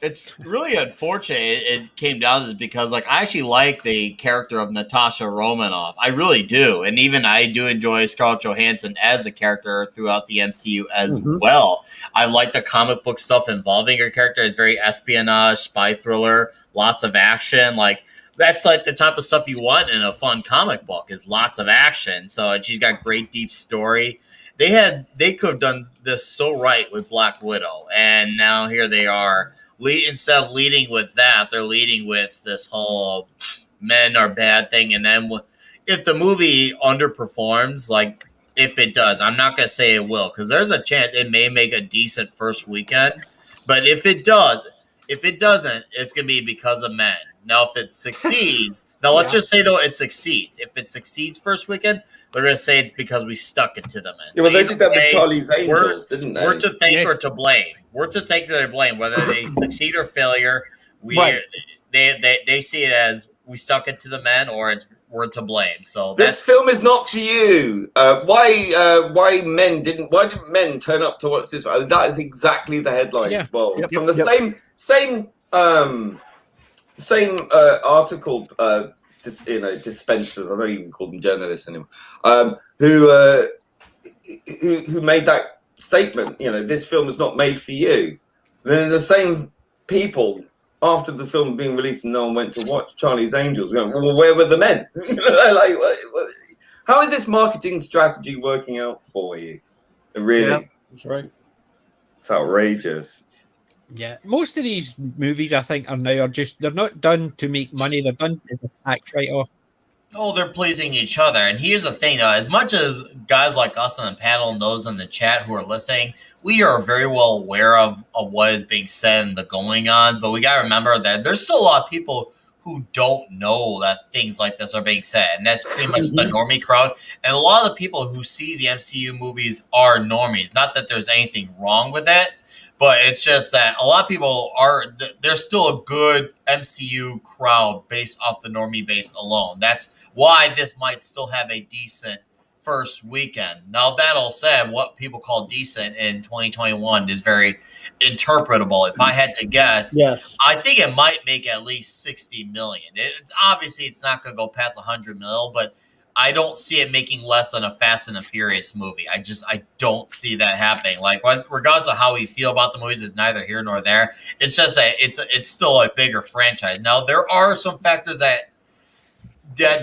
It's really unfortunate it came down to this because, like, I actually like the character of Natasha Romanoff. I really do. And even I do enjoy Scarlett Johansson as a character throughout the MCU as well. I like the comic book stuff involving her character. It's very espionage, spy thriller, lots of action. Like, that's like the type of stuff you want in a fun comic book is lots of action. So and she's got great deep story. They could have done this so right with Black Widow. And now here they are. Instead of leading with that, they're leading with this whole men are bad thing. And then if the movie underperforms, like if it does, I'm not going to say it will, because there's a chance it may make a decent first weekend. But if it doesn't, it's going to be because of men. Now, if it succeeds, let's just say, though, it succeeds. If it succeeds first weekend, they're going to say it's because we stuck it to them. Yeah, well, they did that with Charlie's Angels, didn't they? We're to thank or to blame. We're to thank or to blame, whether they succeed or failure. They see it as we stuck it to the men, or we're to blame. So this film is not for you. Why didn't men turn up to watch this? That is exactly the headline. Yeah. As well, from the same article. Dispensers. I don't even call them journalists anymore. Who made that statement? This film is not made for you. Then the same people after the film being released and no one went to watch Charlie's Angels, going, well, where were the men? What? How is this marketing strategy working out for you? Really, that's right. It's outrageous. Yeah, most of these movies I think they're not done to make money. They're done to act right off. Oh, they're pleasing each other. And here's the thing, though. As much as guys like us on the panel and those in the chat who are listening, we are very well aware of what is being said and the going-ons. But we got to remember that there's still a lot of people who don't know that things like this are being said. And that's pretty much the normie crowd. And a lot of the people who see the MCU movies are normies. Not that there's anything wrong with it. But it's just that a lot of people there's still a good MCU crowd based off the normie base alone. That's why this might still have a decent first weekend. Now, that all said, what people call decent in 2021 is very interpretable. If I had to guess, yes, I think it might make at least 60 million. Obviously, it's not going to go past 100 mil, but I don't see it making less than a Fast and the Furious movie. I don't see that happening. Like, regardless of how we feel about the movies, is neither here nor there. It's just it's still a bigger franchise. Now, there are some factors that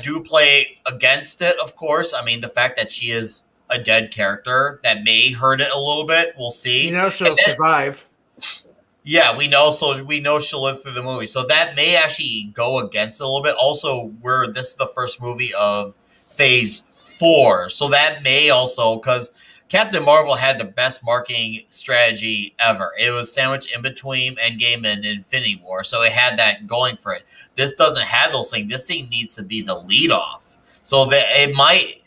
do play against it, of course. I mean, the fact that she is a dead character, that may hurt it a little bit. We'll see. She'll survive. Yeah, we know. So we know she'll live through the movie. So that may actually go against it a little bit. Also, this is the first movie of Phase 4. So that may also, because Captain Marvel had the best marketing strategy ever. It was sandwiched in between Endgame and Infinity War. So it had that going for it. This doesn't have those things. This thing needs to be the lead off. So that it might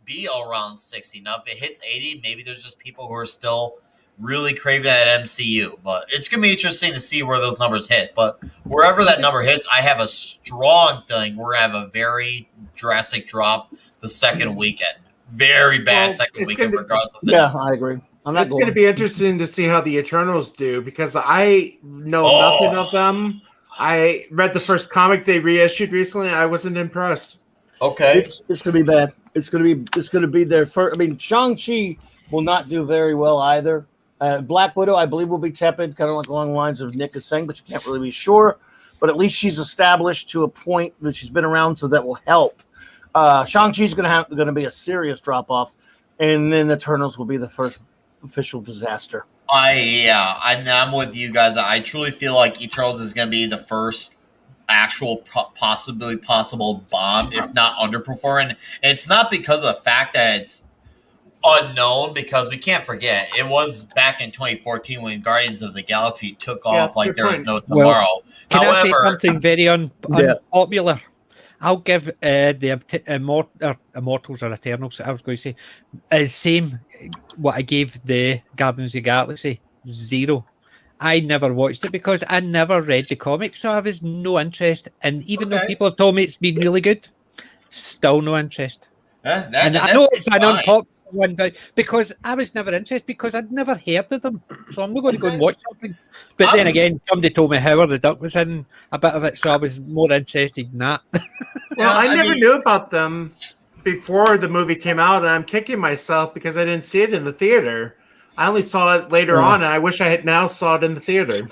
be around 60. Now, if it hits 80, maybe there's just people who are still really craving that MCU. But it's going to be interesting to see where those numbers hit. But wherever that number hits, I have a strong feeling we're going to have a very drastic drop the second weekend. Very bad second weekend, regardless of the Yeah, I agree. It's going to be interesting to see how the Eternals do because I know nothing of them. I read the first comic they reissued recently. I wasn't impressed. Okay, it's going to be bad. It's going to be their first. I mean, Shang-Chi will not do very well either. Black Widow, I believe, will be tepid, kind of like along the lines of Nick is saying, but you can't really be sure. But at least she's established to a point that she's been around, so that will help. Shang-Chi's going to be a serious drop off, and then Eternals will be the first official disaster. I'm with you guys. I truly feel like Eternals is going to be the first actual possible bomb, if not underperforming. And it's not because of the fact that it's unknown, because we can't forget it was back in 2014 when Guardians of the Galaxy took off like there was no tomorrow. Well, can I say something very unpopular? I'll give the Immortals or Eternals, I was going to say, same what I gave the Guardians of the Galaxy, 0. I never watched it because I never read the comics, so I was no interest. And even though people have told me it's been really good, still no interest. And I know it's an unpopular one, but because I was never interested, because I'd never heard of them, so I'm not going to go and watch something. But then again, somebody told me Howard the Duck was in a bit of it, so I was more interested in that. Well, I never knew about them before the movie came out, and I'm kicking myself because I didn't see it in the theater. I only saw it later on, and I wish I had now saw it in the theater.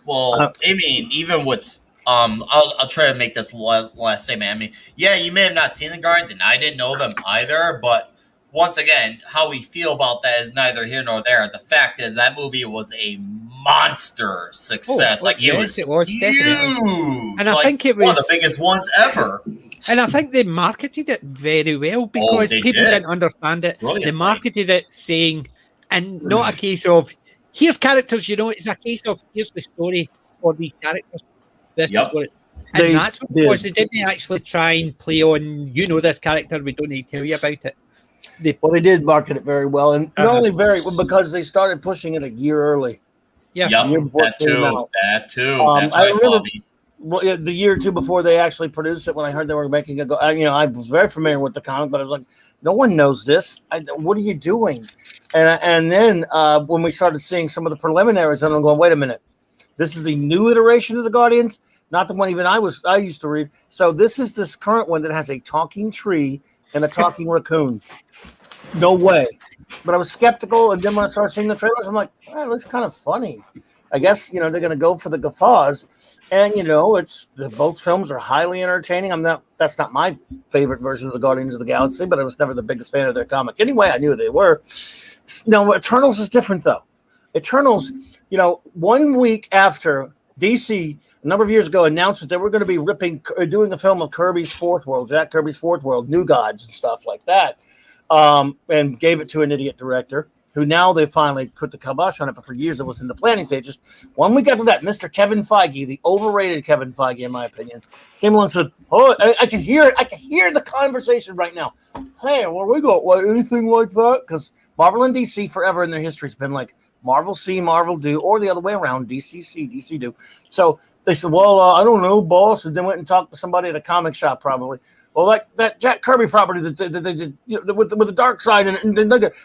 Well, I mean, even with I'll try to make this last statement. I mean, yeah, you may have not seen the Guardians, and I didn't know them either. But once again, how we feel about that is neither here nor there. The fact is that movie was a monster success. It was huge, definitely. And I think it was one of the biggest ones ever. And I think they marketed it very well because people didn't understand it. They marketed it saying, and not a case of, here's characters, it's a case of, here's the story for these characters. This is what that's what it was. They didn't actually try and play on, this character, we don't need to tell you about it. They did market it very well. And not only very well, because they started pushing it a year early. Yeah, that too. That's I remember the year or two before they actually produced it, when I heard they were making it go, I was very familiar with the comic, but I was like, no one knows this. What are you doing? And then when we started seeing some of the preliminaries, and I'm going, wait a minute, this is the new iteration of the Guardians, not the one even I used to read. So this is this current one that has a talking tree and a talking raccoon. No way. But I was skeptical, and then when I started seeing the trailers, I'm like, it looks kind of funny. I guess they're going to go for the guffaws, and both films are highly entertaining. That's not my favorite version of the Guardians of the Galaxy, but I was never the biggest fan of their comic. Anyway, I knew they were. Now, Eternals is different though. Eternals, 1 week after DC a number of years ago announced that they were going to be doing a film of Kirby's Fourth World, Jack Kirby's Fourth World, New Gods and stuff like that, and gave it to an idiot director, who now they finally put the kibosh on it, but for years it was in the planning stages. 1 week after that, Mr. Kevin Feige, the overrated Kevin Feige, in my opinion, came along and said, I can hear it. I can hear the conversation right now. Hey, well, we got anything like that? Because Marvel and DC forever in their history has been like Marvel see, Marvel do, or the other way around, DC see, DC do. So they said, well, I don't know, boss, and then went and talked to somebody at a comic shop probably. Well, like that Jack Kirby property that they did with the dark side, and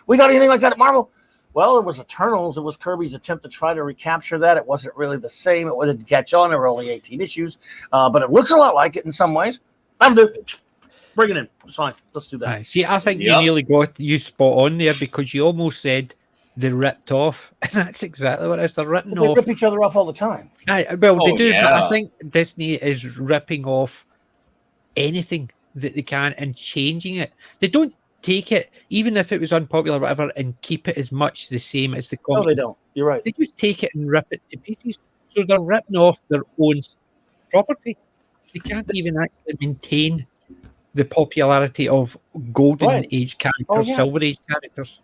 we got anything like that at Marvel? Well, it was Eternals. It was Kirby's attempt to try to recapture that. It wasn't really the same. It didn't catch on. There were only 18 issues, but it looks a lot like it in some ways. I'll do it. Bring it in. It's fine. Let's do that. See, I think you nearly got you spot on there, because you almost said they ripped off, and that's exactly what it is. They're ripping off. They rip each other off all the time. They do, but I think Disney is ripping off anything that they can and changing it. They don't take it, even if it was unpopular or whatever, and keep it as much the same as the comic. No, they don't. You're right. They just take it and rip it to pieces. So they're ripping off their own property. They can't even actually maintain the popularity of Golden Age characters, Silver Age characters.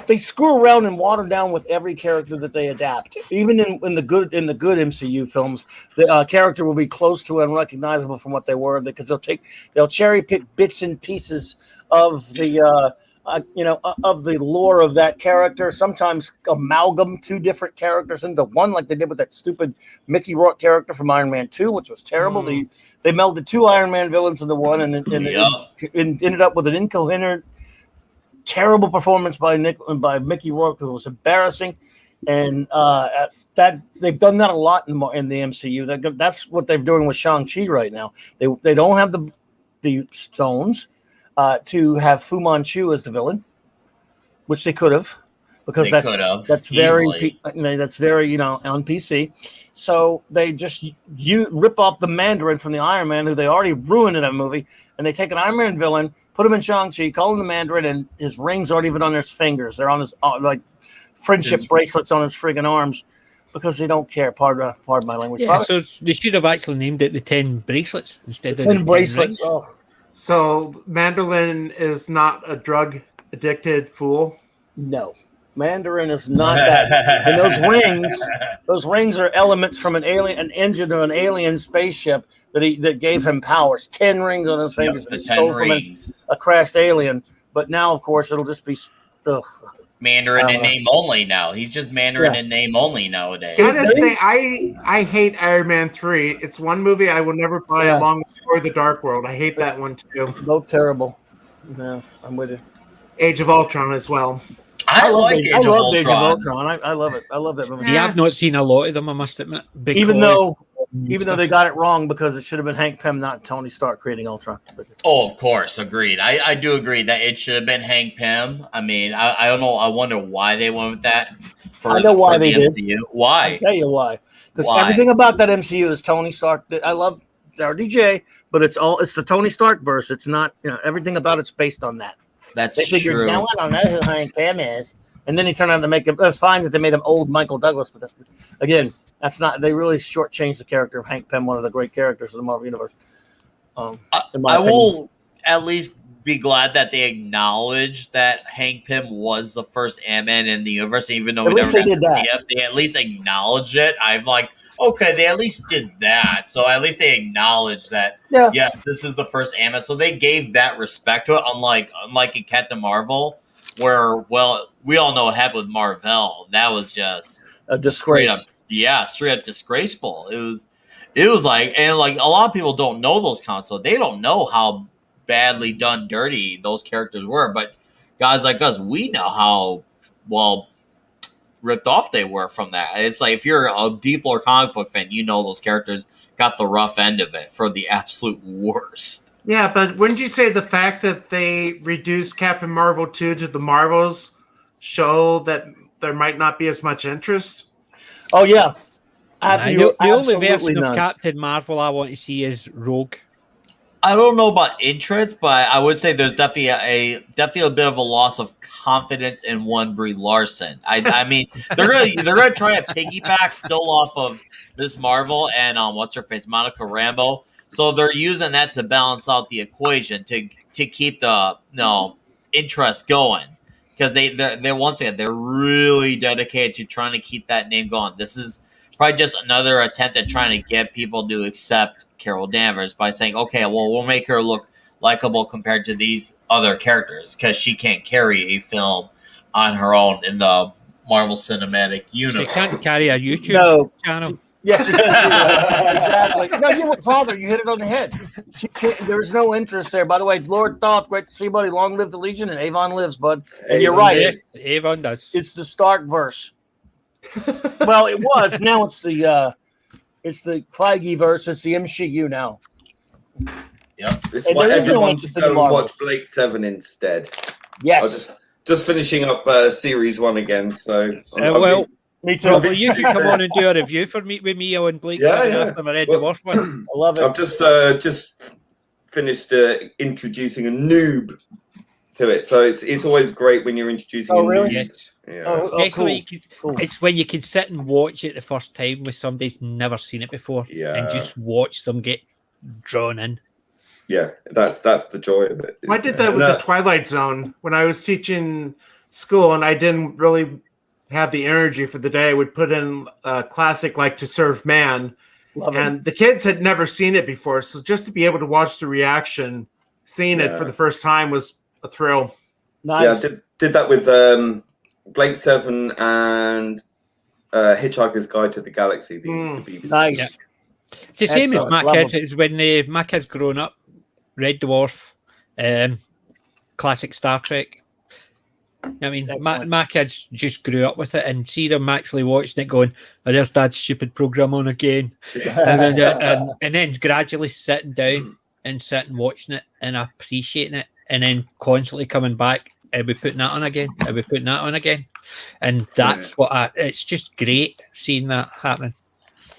They screw around and water down with every character that they adapt. Even in the good MCU films, the character will be close to unrecognizable from what they were, because they'll cherry pick bits and pieces of the of the lore of that character. Sometimes amalgam two different characters into one, like they did with that stupid Mickey Rourke character from Iron Man 2, which was terrible. They melded two Iron Man villains into one, and it ended up with an incoherent, terrible performance by Mickey Rourke. It was embarrassing, and that they've done that a lot in the MCU. That's what they're doing with Shang-Chi right now. They don't have the stones to have Fu Manchu as the villain, which they could have, because that's very on PC. So they just rip off the Mandarin from the Iron Man, who they already ruined in that movie, and they take an Iron Man villain, put him in Shang-Chi, call him the Mandarin, and his rings aren't even on his fingers; they're on his friendship bracelets on his friggin' arms, because they don't care. Pardon my language. Yeah, so they should have actually named it the 10 bracelets instead of 10 bracelets. Oh. So Mandarin is not a drug addicted fool? No. Mandarin is not that. And those rings are elements from an engine of an alien spaceship that gave him powers. 10 rings on his fingers. The 10 stole rings. From a crashed alien. But now, of course, it'll just be Mandarin in name only now. He's just Mandarin in name only nowadays. Can I just say, I hate Iron Man 3. It's one movie I will never buy along with Thor: The Dark World. I hate that one too. Both terrible. Yeah, I'm with you. Age of Ultron as well. I love Age of Ultron. I love it. I love that movie. Yeah, I've not seen a lot of them, I must admit. Even though they got it wrong, because it should have been Hank Pym, not Tony Stark, creating Ultron. Oh, of course, agreed. I do agree that it should have been Hank Pym. I mean, I don't know. I wonder why they went with that. I know why they did. MCU. Why? I'll tell you why. Because everything about that MCU is Tony Stark. I love RDJ, but it's the Tony Stark verse. It's not, everything about it's based on that. That's they figured, true. No one will know who Hank Pym is. And then he turned out to make him. It's fine that they made him old Michael Douglas, but that's not. They really shortchanged the character of Hank Pym, one of the great characters of the Marvel Universe. I will at least be glad that they acknowledged that Hank Pym was the first Ant-Man in the universe, even though we never got to see it. They at least acknowledged it. I'm like, okay, they at least did that. So at least they acknowledged that. Yeah. Yes, this is the first Ant-Man. So they gave that respect to it, unlike in Captain Marvel, where we all know what happened with Marvel. That was just a disgrace. Straight up disgraceful. It was like, and like a lot of people don't know those comics, so they don't know how badly done dirty those characters were. But guys like us, we know how ripped off they were from that. It's like, if you're a deep lore comic book fan, you know those characters got the rough end of it for the absolute worst. Yeah, but wouldn't you say the fact that they reduced Captain Marvel 2 to the Marvels show that there might not be as much interest? Oh, yeah. The only version of Captain Marvel I want to see is Rogue. I don't know about interest, but I would say there's definitely a bit of a loss of confidence in one Brie Larson. I mean, they're gonna try to piggyback still off of Ms. Marvel and what's her face, Monica Rambeau. So they're using that to balance out the equation to keep the interest going, because they once again they're really dedicated to trying to keep that name going. This is probably just another attempt at trying to get people to accept Carol Danvers by saying, okay, well, we'll make her look likable compared to these other characters, because she can't carry a film on her own in the Marvel Cinematic Universe. She can't carry a YouTube channel. Yes, you can. Exactly. No, you were father. You hit it on the head. There's no interest there. By the way, Lord Thoth, great to see you, buddy. Long live the Legion, and Avon lives, bud. And you're right. Yes, Avon does. It's the Stark verse. Well, it was. Now it's the Feige verse. It's the MCU now. Yep. This is why everyone should go and watch Blake 7 instead. Yes. Just finishing up Series 1 again. So me too. Well, you can come on and do a review with me on Blake 7 after I read the worst one. I love it. I've just finished introducing a noob to it, so it's always great when you're introducing. Oh, really? Yes. Yeah. Especially it's when you can sit and watch it the first time with somebody who's never seen it before, and just watch them get drawn in. Yeah, that's the joy of it. I did that with the Twilight Zone when I was teaching school, and I didn't really have the energy for the day. I would put in a classic like To Serve Man, and the kids had never seen it before, so just to be able to watch the reaction, seeing it for the first time was a thrill. Nice. Yeah, I did that with Blake Seven and Hitchhiker's Guide to the Galaxy. The BBC. Nice. Yeah. It's the same as Excellent. my Love kids. them. It's when my kids grown up, Red Dwarf, classic Star Trek. I mean, Excellent. my kids just grew up with it and see them actually watching it going, oh, there's Dad's stupid program on again. and then gradually sitting down and sitting watching it and appreciating it and then constantly coming back. Are we putting that on again? Are we putting that on again? And that's it's just great seeing that happening.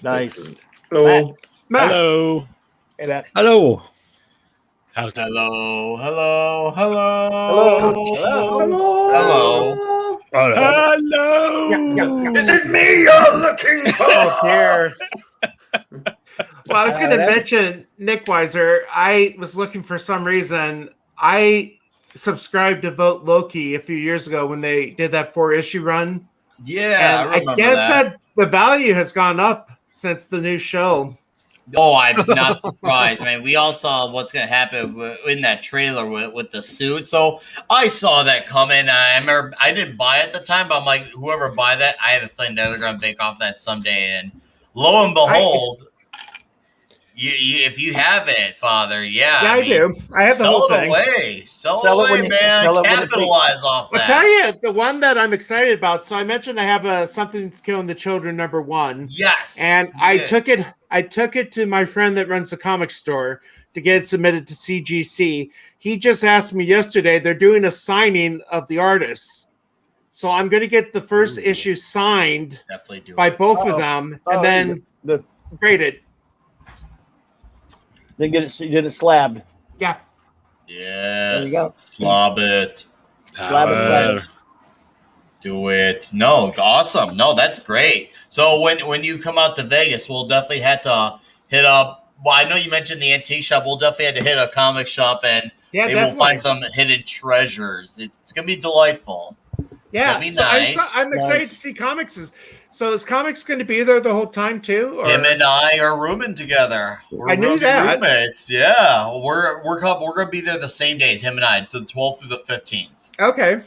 Nice. Hello. Max. Hello. Hey, Max. Hello. How's that? Hello, hello, hello, Hello. hello. Hello. Is it me you're looking for? Oh dear. Well, I was going to that- mention Nick Weiser. I was looking for some reason. I subscribed to Vote Loki a few years ago when they did that 4-issue run. Yeah, And I remember guess that. that the value has gone up since the new show. Oh, I'm not surprised. I mean, we all saw what's going to happen in that trailer with the suit. So I saw that coming. I remember I didn't buy it at the time, but I'm like, whoever buy that, I have a feeling they're going to bake off that someday. And lo and behold, if you have it, Father, I do. I have the whole thing. Sell Sell it it when away, you- man. sell it when it Capitalize off I'll that. tell you, it's the one that I'm excited about. So I mentioned I have Something's Killing the Children #1. Yes. And I took it to my friend that runs the comic store to get it submitted to CGC. He just asked me yesterday, they're doing a signing of the artists. So I'm going to get the first issue signed Definitely do by it. both of them and then graded. Then get it slabbed. Yeah. Yes. you go. Slob it. Slab it. Do it. No, awesome. No, that's great. So when you come out to Vegas, we'll definitely have to hit up. Well, I know you mentioned the antique shop. We'll definitely have to hit a comic shop and maybe we'll find some hidden treasures. It's gonna be delightful. Yeah. That'd be So nice. I'm excited Nice. to see comics. So is comics going to be there the whole time too? Or? Him and I are rooming together. We're I knew rooming that. roommates. Yeah, we're gonna be there the same days. Him and I, the 12th through the 15th. Okay.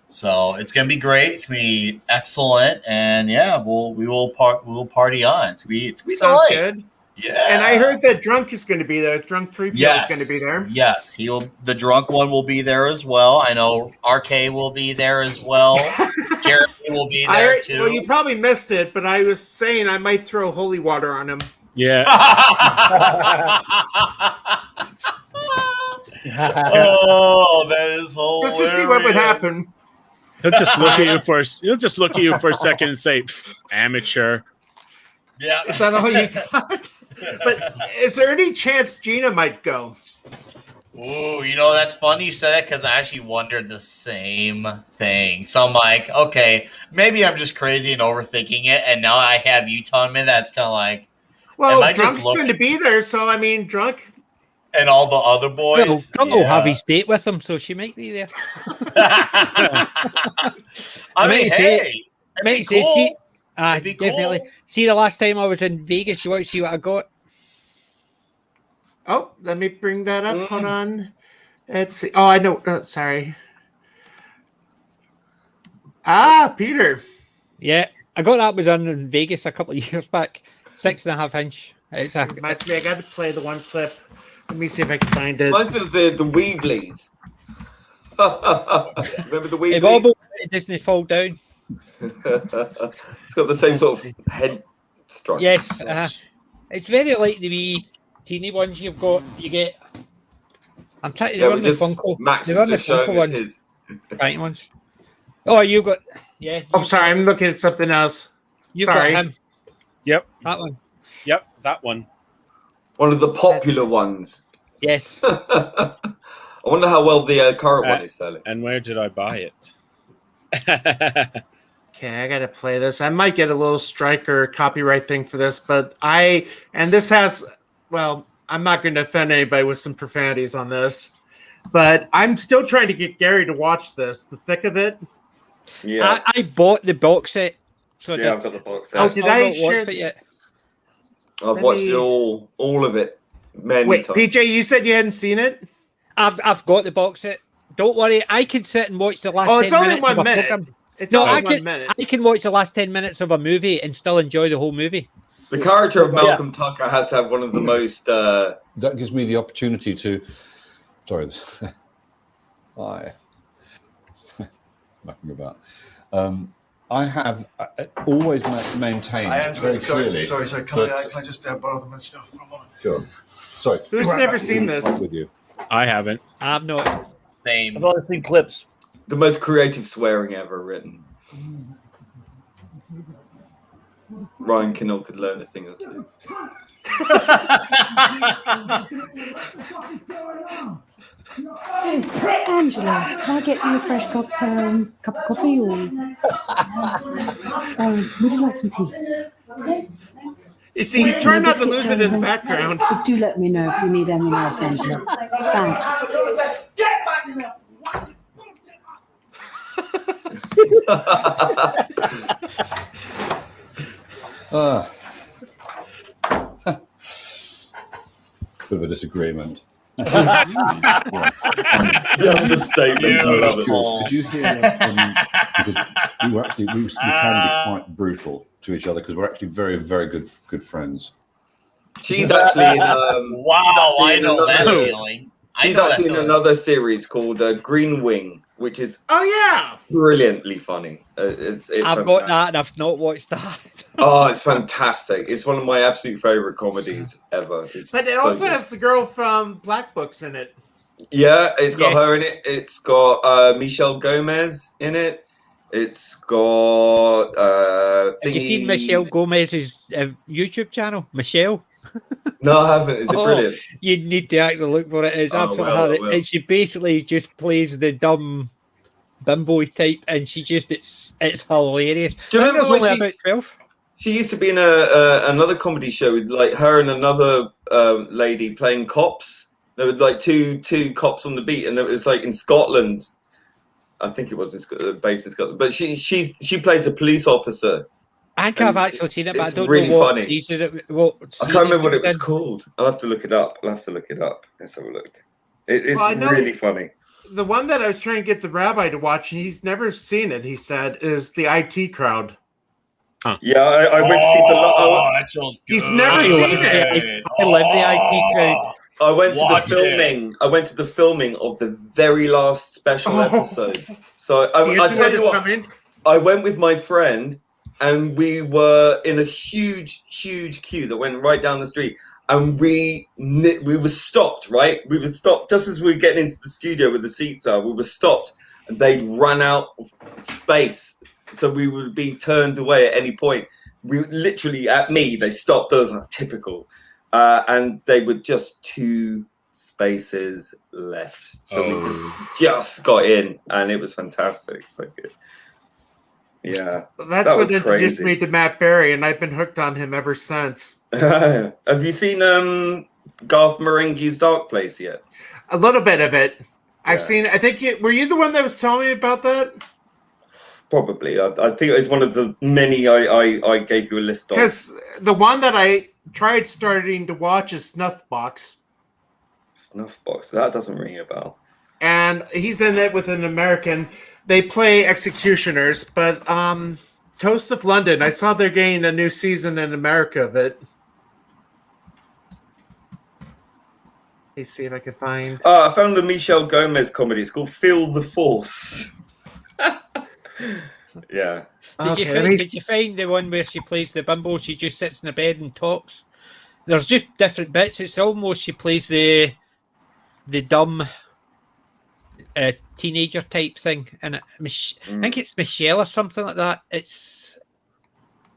So it's gonna be great. It's gonna be excellent, and yeah, we will party on. It's gonna be Sounds delight. good. Yeah. And I heard that Drunk is going to be there. Drunk 3PO is going to be there. Yes, the drunk one will be there as well. I know RK will be there as well. Jeremy will be there too. Well, you probably missed it, but I was saying I might throw holy water on him. Yeah. Oh, that is hilarious. Just to see what would happen. He'll just look at you for a second and say, amateur. Yeah. Is that all you got? But is there any chance Gina might go? Ooh, that's funny you said that because I actually wondered the same thing. So I'm like, okay, maybe I'm just crazy and overthinking it. And now I have you telling me that's kind of like, Well, Am I just Drunk's looking- going to be there, so I mean, Drunk. and all the other boys. Well, Drunk will have his date with him, so she might be there. I I mean, meant to say- hey, I meant it'd to be say, see, cool. It'd be cool. definitely. See, the last time I was in Vegas, you want to see what I got? Oh, let me bring that up. Hold on. Let's see. Oh, I know. Sorry. Peter. Yeah, I got that was in Vegas a couple of years back. 6.5 inch. It's a, Reminds me, I got to play the one clip. Let me see if I can find it. Reminds me of the Weebleys. Remember the if Weebleys? all Disney fall down. It's got the same sort of head structure. Yes, it's very like the wee teeny ones you've got. You get. I'm trying to Yeah, run but the just Funko. Max They was run the just showing Funko us ones, his. tiny ones. Oh, you got. Yeah. Oh, sorry. I'm looking at something else. You sorry. got him. Yep. That one. Yep. That one. One of the popular ones. Yes. I wonder how well the current one is selling. And where did I buy it? Okay, I gotta play this. I might get a little strike or copyright thing for this, but this has, well, I'm not going to offend anybody with some profanities on this, but I'm still trying to get Gary to watch this. The thick of it. Yeah, I bought the box set. So yeah, I've got the box set. Oh, did I've I not watched share- it yet. I've watched it all of it many Wait, times. PJ, you said you hadn't seen it? I've got the box set, Don't worry, I can sit and watch the last Oh, 10 it's only minutes 1 of a minute. program. It's No, only I 1 minute. I can watch the last 10 minutes of a movie and still enjoy the whole movie. The character of Malcolm Tucker has to have one of the most. That gives me the opportunity to. Sorry, hi. Mucking about. I have always maintained very clearly. Sorry. Can I just borrow the stuff for a moment? Sure. Sorry. Who's never seen this? With you. I haven't. I'm not. Same. I've only seen clips. The most creative swearing ever written. Ryan Kinnell could learn a thing or two. Hey, Angela, can I get you a fresh cup of coffee or would you like some tea? You see, he's trying not to lose it in the background. But do let me know if you need anything else, Angela. Thanks. Bit of a disagreement. The understatement. Did you hear? Because we can be quite brutal to each other because we're actually very, very good friends. She's actually in. Wow, I know that feeling. He's actually in another series called Green Wing, which is brilliantly funny. I've got that and I've not watched that. Oh, it's fantastic! It's one of my absolute favorite comedies ever. It's But it so also good. has the girl from Black Books in it. Yeah, it's got her in it. It's got Michelle Gomez in it. It's got. Have you seen Michelle Gomez's YouTube channel? Michelle? No, I haven't. Is it brilliant? You need to actually look for it. It's absolutely hard. And she basically just plays the dumb bimbo type, and she just it's hilarious. Do you I think remember there's when only about 12. She used to be in another comedy show with like her and another lady playing cops. There were like two cops on the beat, and it was like in Scotland. I think it was based in Scotland, but she plays a police officer. I think I've actually seen it, but I It's don't really know what funny. season I can't remember what it was in. called. I'll have to look it up. Let's have a look. It's Well, I know- really funny. The one that I was trying to get the rabbi to watch, and he's never seen it, he said, is the IT Crowd. Yeah, I went to see the. that show's good. He's never seen it. I love the IT Crowd. I went to Watch the filming. I went to the filming of the very last special episode. So I tell you what, I went with my friend, and we were in a huge queue that went right down the street, and we were stopped. Right, we were stopped just as we were getting into the studio where the seats are. We were stopped, and they'd run out of space, so we would be turned away at any point. We literally at me, they stopped us. Like, typical. And they were just 2 spaces left. So we just got in, and it was fantastic. So good. Yeah. That's that what was introduced crazy. me to Matt Berry, and I've been hooked on him ever since. Have you seen Garth Marenghi's Dark Place yet? A little bit of it. I've seen. I think were you the one that was telling me about that? Probably. I think it was one of the many I gave you a list of. Because the one that I tried starting to watch is Snuffbox. Snuffbox. That doesn't ring a bell. And he's in it with an American. They play executioners, but Toast of London, I saw they're getting a new season in America of it. Let's see if I can find. I found the Michelle Gomez comedy. It's called Feel the Force. Yeah. Did you find the one where she plays the bimbo? She just sits in the bed and talks. There's just different bits. It's almost she plays the dumb teenager type thing, and I think it's Michelle or something like that. It's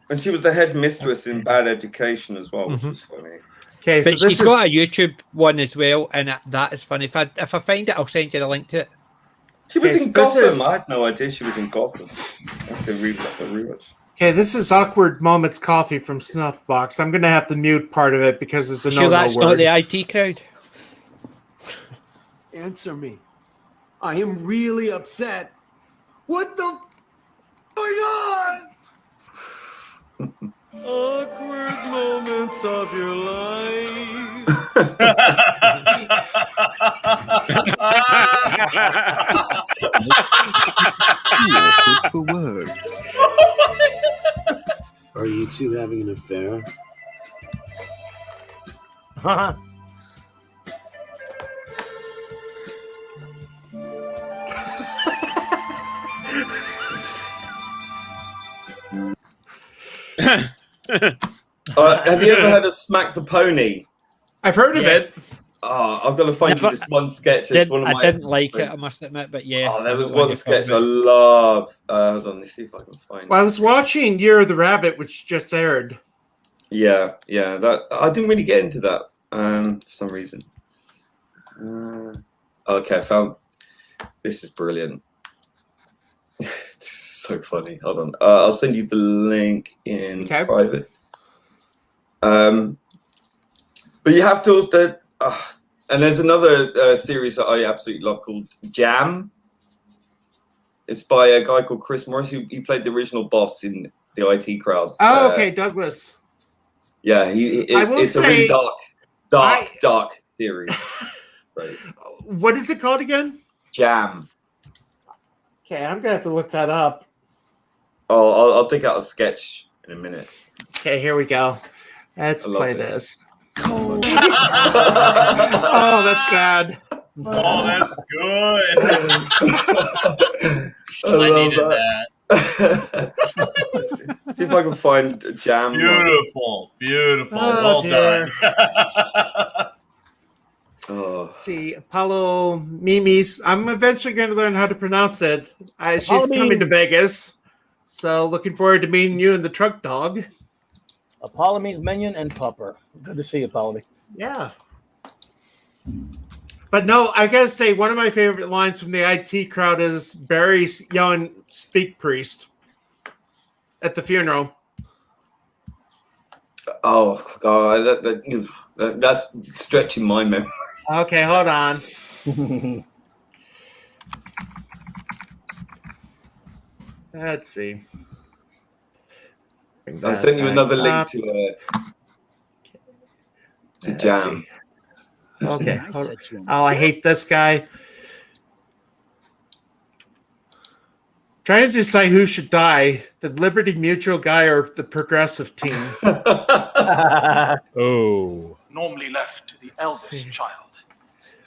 And she was the head mistress in Bad Education as well, which was funny. Okay, but she's got a YouTube one as well, and that is funny. If I find it, I'll send you the link to it. She was in Gotham. I had no idea she was in Gotham. I have to rewatch. Okay, this is Awkward Moments Coffee from Snuffbox. I'm going to have to mute part of it because it's a Sure, that's not the IT Crowd. Answer me. I am really upset. What the going on? Awkward moments of your life. awkward for words. Are you two having an affair? Have you ever heard of Smack the Pony? I've heard of it. Oh, I've got to find you this one sketch. It's one of I my didn't like it, I must admit, but yeah. Oh, there was I know what one you're sketch I talking love. Hold on, let's see if I can find Well, I it. was watching Year of the Rabbit, which just aired. Yeah, that I didn't really get into that for some reason. Okay, I found this is brilliant. It's so funny. Hold on, I'll send you the link in private. But you have to. And there's another series that I absolutely love called Jam. It's by a guy called Chris Morris, who he played the original boss in the IT Crowd. Oh, okay, Douglas. Yeah, I will it's a really say, dark series. Right. What is it called again? Jam. Okay, I'm gonna have to look that up. Oh, I'll dig out a sketch in a minute. Okay, here we go. Let's I love play this. this. Oh, that's bad. Oh, that's good. I needed that. See if I can find Jam. Beautiful. Oh, Well dear. done. Let's see, Apollo Mimis. I'm eventually going to learn how to pronounce it. She's Apollo coming to Mimi. Vegas, so looking forward to meeting you and the truck dog. Apollo means minion and pupper. Good to see you, Apollo. Yeah. But no, I gotta say, one of my favorite lines from the IT Crowd is Barry yelling, "Speak, priest," at the funeral. Oh God, that's stretching my memory. Okay, hold on. Let's see. I sent you another link to Jam. Okay. Oh, I hate this guy. Trying to decide who should die, the Liberty Mutual guy or the Progressive team. Oh. Normally left to the eldest child.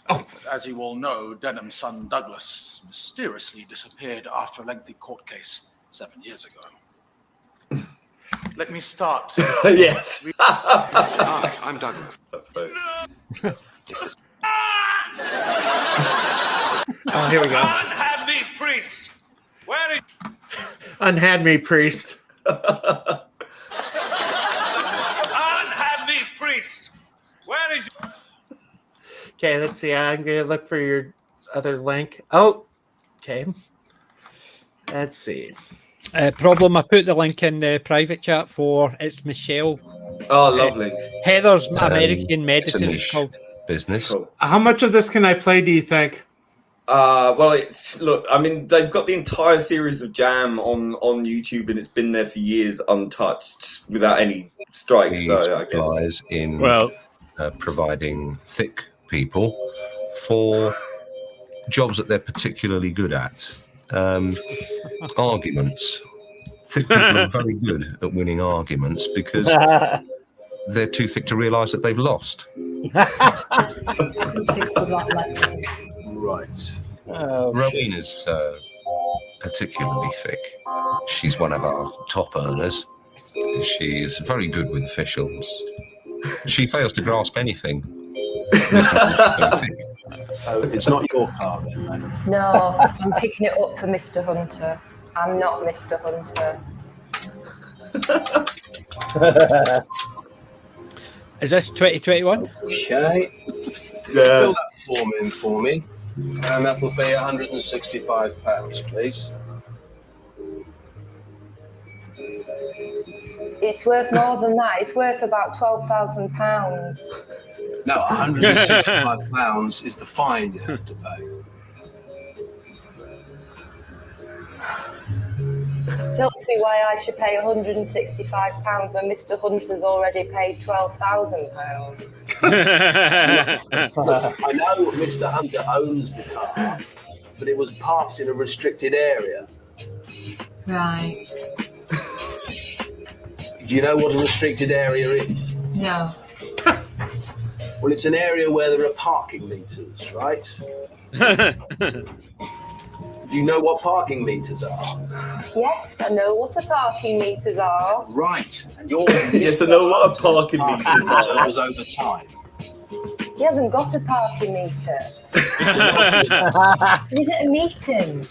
Oh. But as you all know, Denham's son Douglas mysteriously disappeared after a lengthy court case 7 years ago. Let me start. Yes. Hi, I'm Douglas. Oh, here we go. Unhand me, priest. Where is? Unhand me, priest. Unhand me, priest. Where is? Okay, let's see. I'm gonna look for your other link. Oh, okay. Let's see. Problem, I put the link in the private chat for it's Michelle. Oh, lovely. Heather's American Medicine, it's niche called. Business. How much of this can I play, do you think? Well, look, I mean, they've got the entire series of Jam on YouTube, and it's been there for years, untouched, without any strikes. So I guess Specialise in providing thick people for jobs that they're particularly good at. Arguments. Thick people are very good at winning arguments because they're too thick to realise that they've lost. Right. Rowena's particularly thick. She's one of our top earners. She's very good with officials. She fails to grasp anything. It's not your car then, madam. No, I'm picking it up for Mr. Hunter. I'm not Mr. Hunter. Is this 2021? Okay. Fill that form in for me, and that'll be £165, please. It's worth more than that. It's worth about £12,000. No, £165 is the fine you have to pay. Don't see why I should pay £165 when Mr. Hunter's already paid £12,000. I know Mr. Hunter owns the car, but it was parked in a restricted area. Right. Do you know what a restricted area is? No. Well, it's an area where there are parking meters, right? Do you know what parking meters are? Yes, I know what a parking meters are. Right. And your Yes, I know what a parking meters are. was over time. He hasn't got a parking meter. Is it a meeting?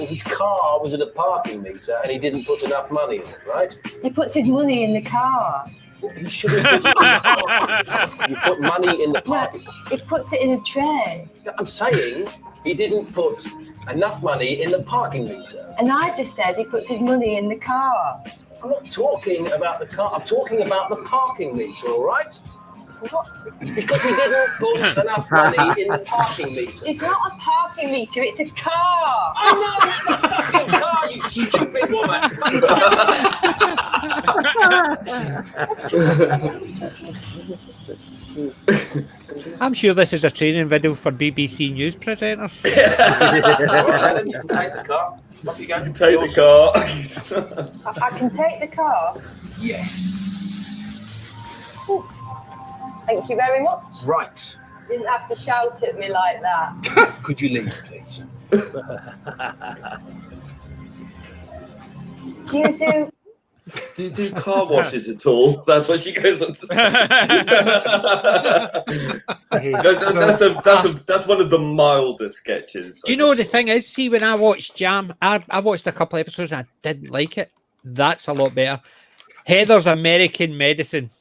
His car was at a parking meter and he didn't put enough money in it, right? He puts his money in the car. He should have put it in the parking. You put money in the parking. He puts it in a tray. I'm saying he didn't put enough money in the parking meter. And I just said he puts his money in the car. I'm not talking about the car. I'm talking about the parking meter, all right? What? Because he didn't put enough money in the parking meter. It's not a parking meter, it's a car. I know it's a fucking car, you stupid woman. I'm sure this is a training video for BBC News presenters. Well, you can take the car. Off you go. Take the car. I can take the car. Yes. Ooh. Thank you very much. Right. Didn't have to shout at me like that. Could you leave, please? Do you do car washes at all? That's what she goes on to say. That's one of the milder sketches. Do you know the thing is? See, when I watched Jam, I watched a couple episodes and I didn't like it. That's a lot better. Heather's American Medicine.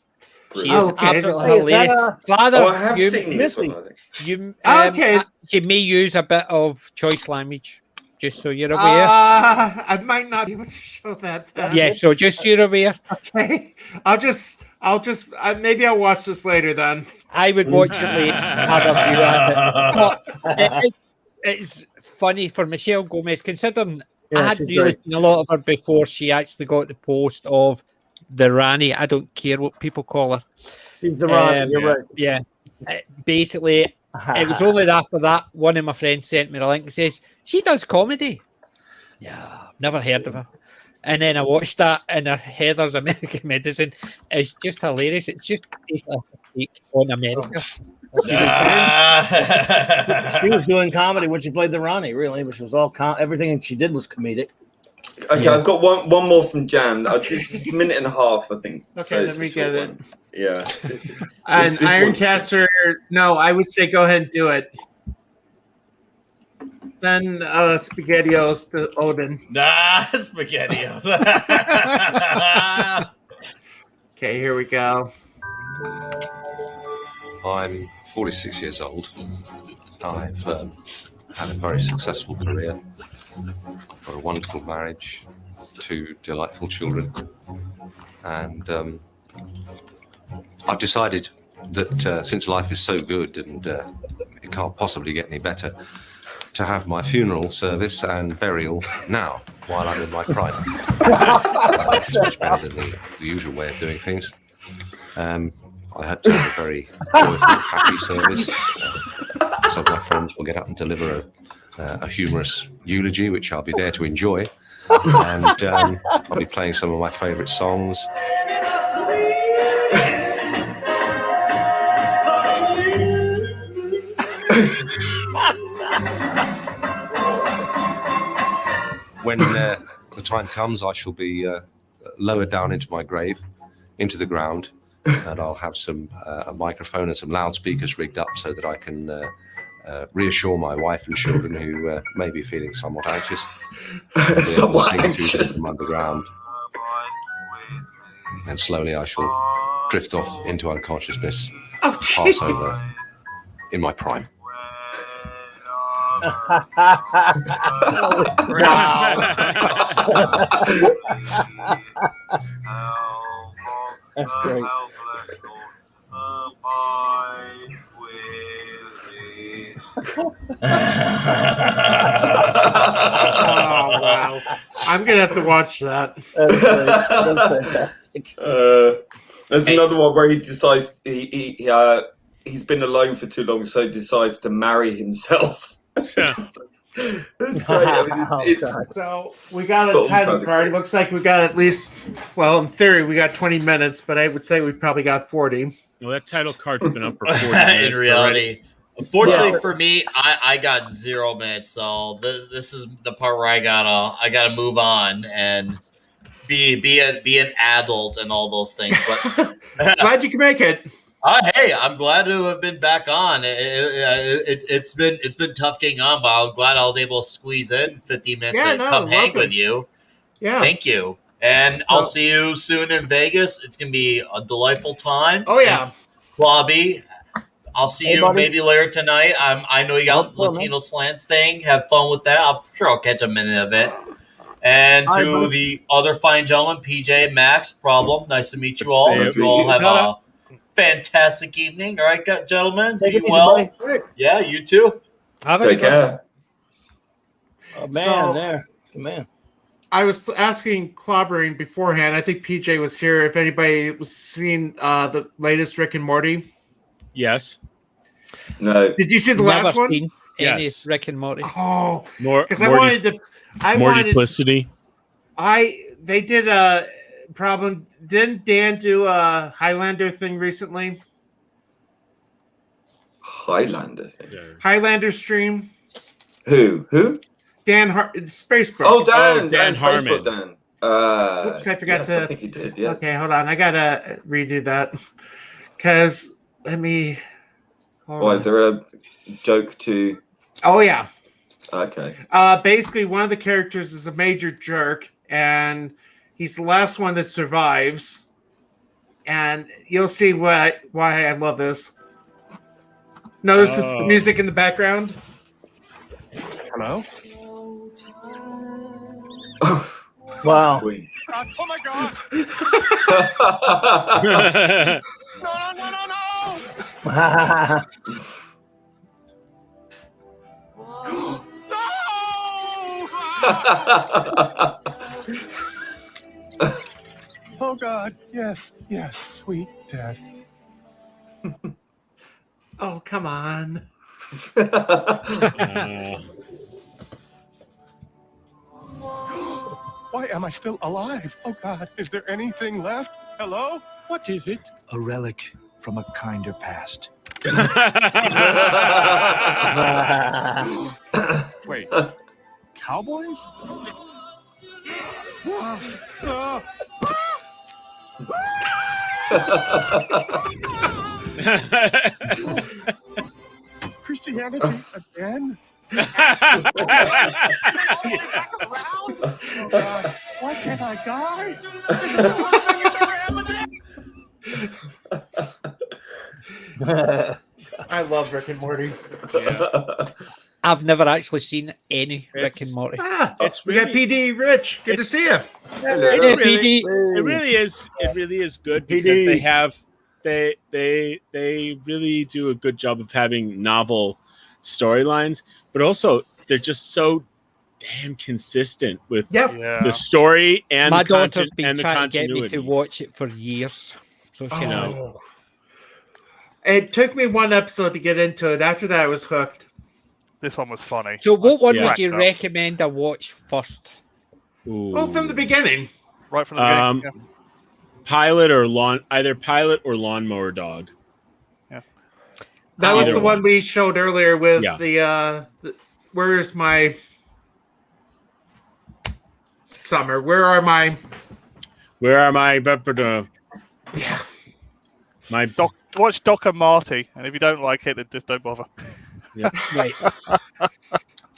She is absolutely hilarious. Father, I have seen this one, I think. She may use a bit of choice language, just so you're aware. I might not be able to show that. Yeah, so just so you're aware. Okay, I'll just maybe I'll watch this later then. I would watch it later. Have a view at it. But it's funny for Michelle Gomez, considering I hadn't really seen a lot of her before she actually got the post of the Rani. I don't care what people call her. She's the Rani, you're right. Yeah. Basically, it was only after that one of my friends sent me a link and says, she does comedy. Yeah, never heard of her. And then I watched that, and her Heather's American Medicine is just hilarious. It's just basically a take on America. She was doing comedy when she played the Rani, really, which was all everything she did was comedic. Okay, I've got one more from Jan. Just a minute and a half, I think. Okay, So let it's me a short get it. one. Yeah. And This one's- Ironcaster, no, I would say go ahead and do it. Send SpaghettiOs to Odin. Nah, SpaghettiOs. Okay, here we go. I'm 46 years old. I've had a very successful career. I've got a wonderful marriage, 2 delightful children, and I've decided that since life is so good and it can't possibly get any better, to have my funeral service and burial now, while I'm in my prime. It's much better than the usual way of doing things. I had to have a very joyful, happy service. Some of my friends will get up and deliver a humorous eulogy, which I'll be there to enjoy. And I'll be playing some of my favourite songs. When the time comes, I shall be lowered down into my grave, into the ground, and I'll have a microphone and some loudspeakers rigged up so that I can reassure my wife and children who may be feeling somewhat anxious. Somewhat Sing to them anxious. from underground. And slowly I shall drift off into unconsciousness, pass over in my prime. That's great. Oh wow! I'm gonna have to watch that. That's fantastic. There's another one where he decides he's been alone for too long, so he decides to marry himself. That's great. I mean, it's So we got a But title I'm card. It looks like we got at least, well, in theory, we got 20 minutes, but I would say we probably got 40. Well, that title card's been up for 40 minutes In reality. already. Unfortunately for me, I got 0 minutes, so this is the part where I gotta move on and be an adult and all those things. But glad you can make it. Hey, I'm glad to have been back on. It's been tough getting on, but I'm glad I was able to squeeze in 50 minutes and come hang welcome. with you. Yeah, thank you, and I'll see you soon in Vegas. It's gonna be a delightful time. Oh yeah, Bobby. I'll see you buddy. maybe later tonight. I know you got Latino Slants thing. Have fun with that. I'm sure I'll catch a minute of it. And All right, to buddy. the other fine gentlemen, PJ, Max, Problem. Nice to meet you all. Same. You all have a fantastic evening. All right, gentlemen. Take Be it easy, well. buddy. Yeah, you too. take care. Oh man, So- there, good man. I was asking Clobbering beforehand. I think PJ was here. If anybody was seeing the latest Rick and Morty, Yes. No. did you see the Never last one? seen any Yes. Rick and Morty. Oh, More because I wanted to. I wanted. Mortiplicity. They did a problem. Didn't Dan do a Highlander thing recently? Highlander thing. Highlander stream. Who? Dan Spacebrook. Oh, Dan. Dan Harmon. Facebook Dan. Oops, I forgot yes, to. I think he did. Yes. Okay, hold on. I gotta redo that because let me. hold Why on. is there a joke to? Oh yeah. Okay. Basically, one of the characters is a major jerk, and he's the last one that survives. And you'll see why I love this. Notice the music in the background. Hello? Wow. Queen. Oh my god! No! Oh god, yes, sweet dad. Oh, come on. Why am I still alive? Oh god, is there anything left? Hello? What is it? A relic from a kinder past. Wait, cowboys? Christianity again? Oh God, why can't I die? I love Rick and Morty. I've never actually seen any Rick and Morty. It's We got really, PD Rich. Good to see you. it's really, it really is. It really is good because PD. they have they really do a good job of having novel storylines, but also they're just so damn consistent with the story and My the daughter's content been and the trying to get me continuity. to watch it for years. So she knows. Oh. It took me one episode to get into it. After that, I was hooked. This one was funny. So what one Yeah. would you recommend I watch first? Well, from the beginning. Right from the beginning. Yeah. Pilot or either Pilot or Lawnmower Dog. That was Either the one we showed earlier with Yeah. the where's my Summer? Where are my Yeah. My watch Doc and Marty, and if you don't like it, then just don't bother. Yeah. Right.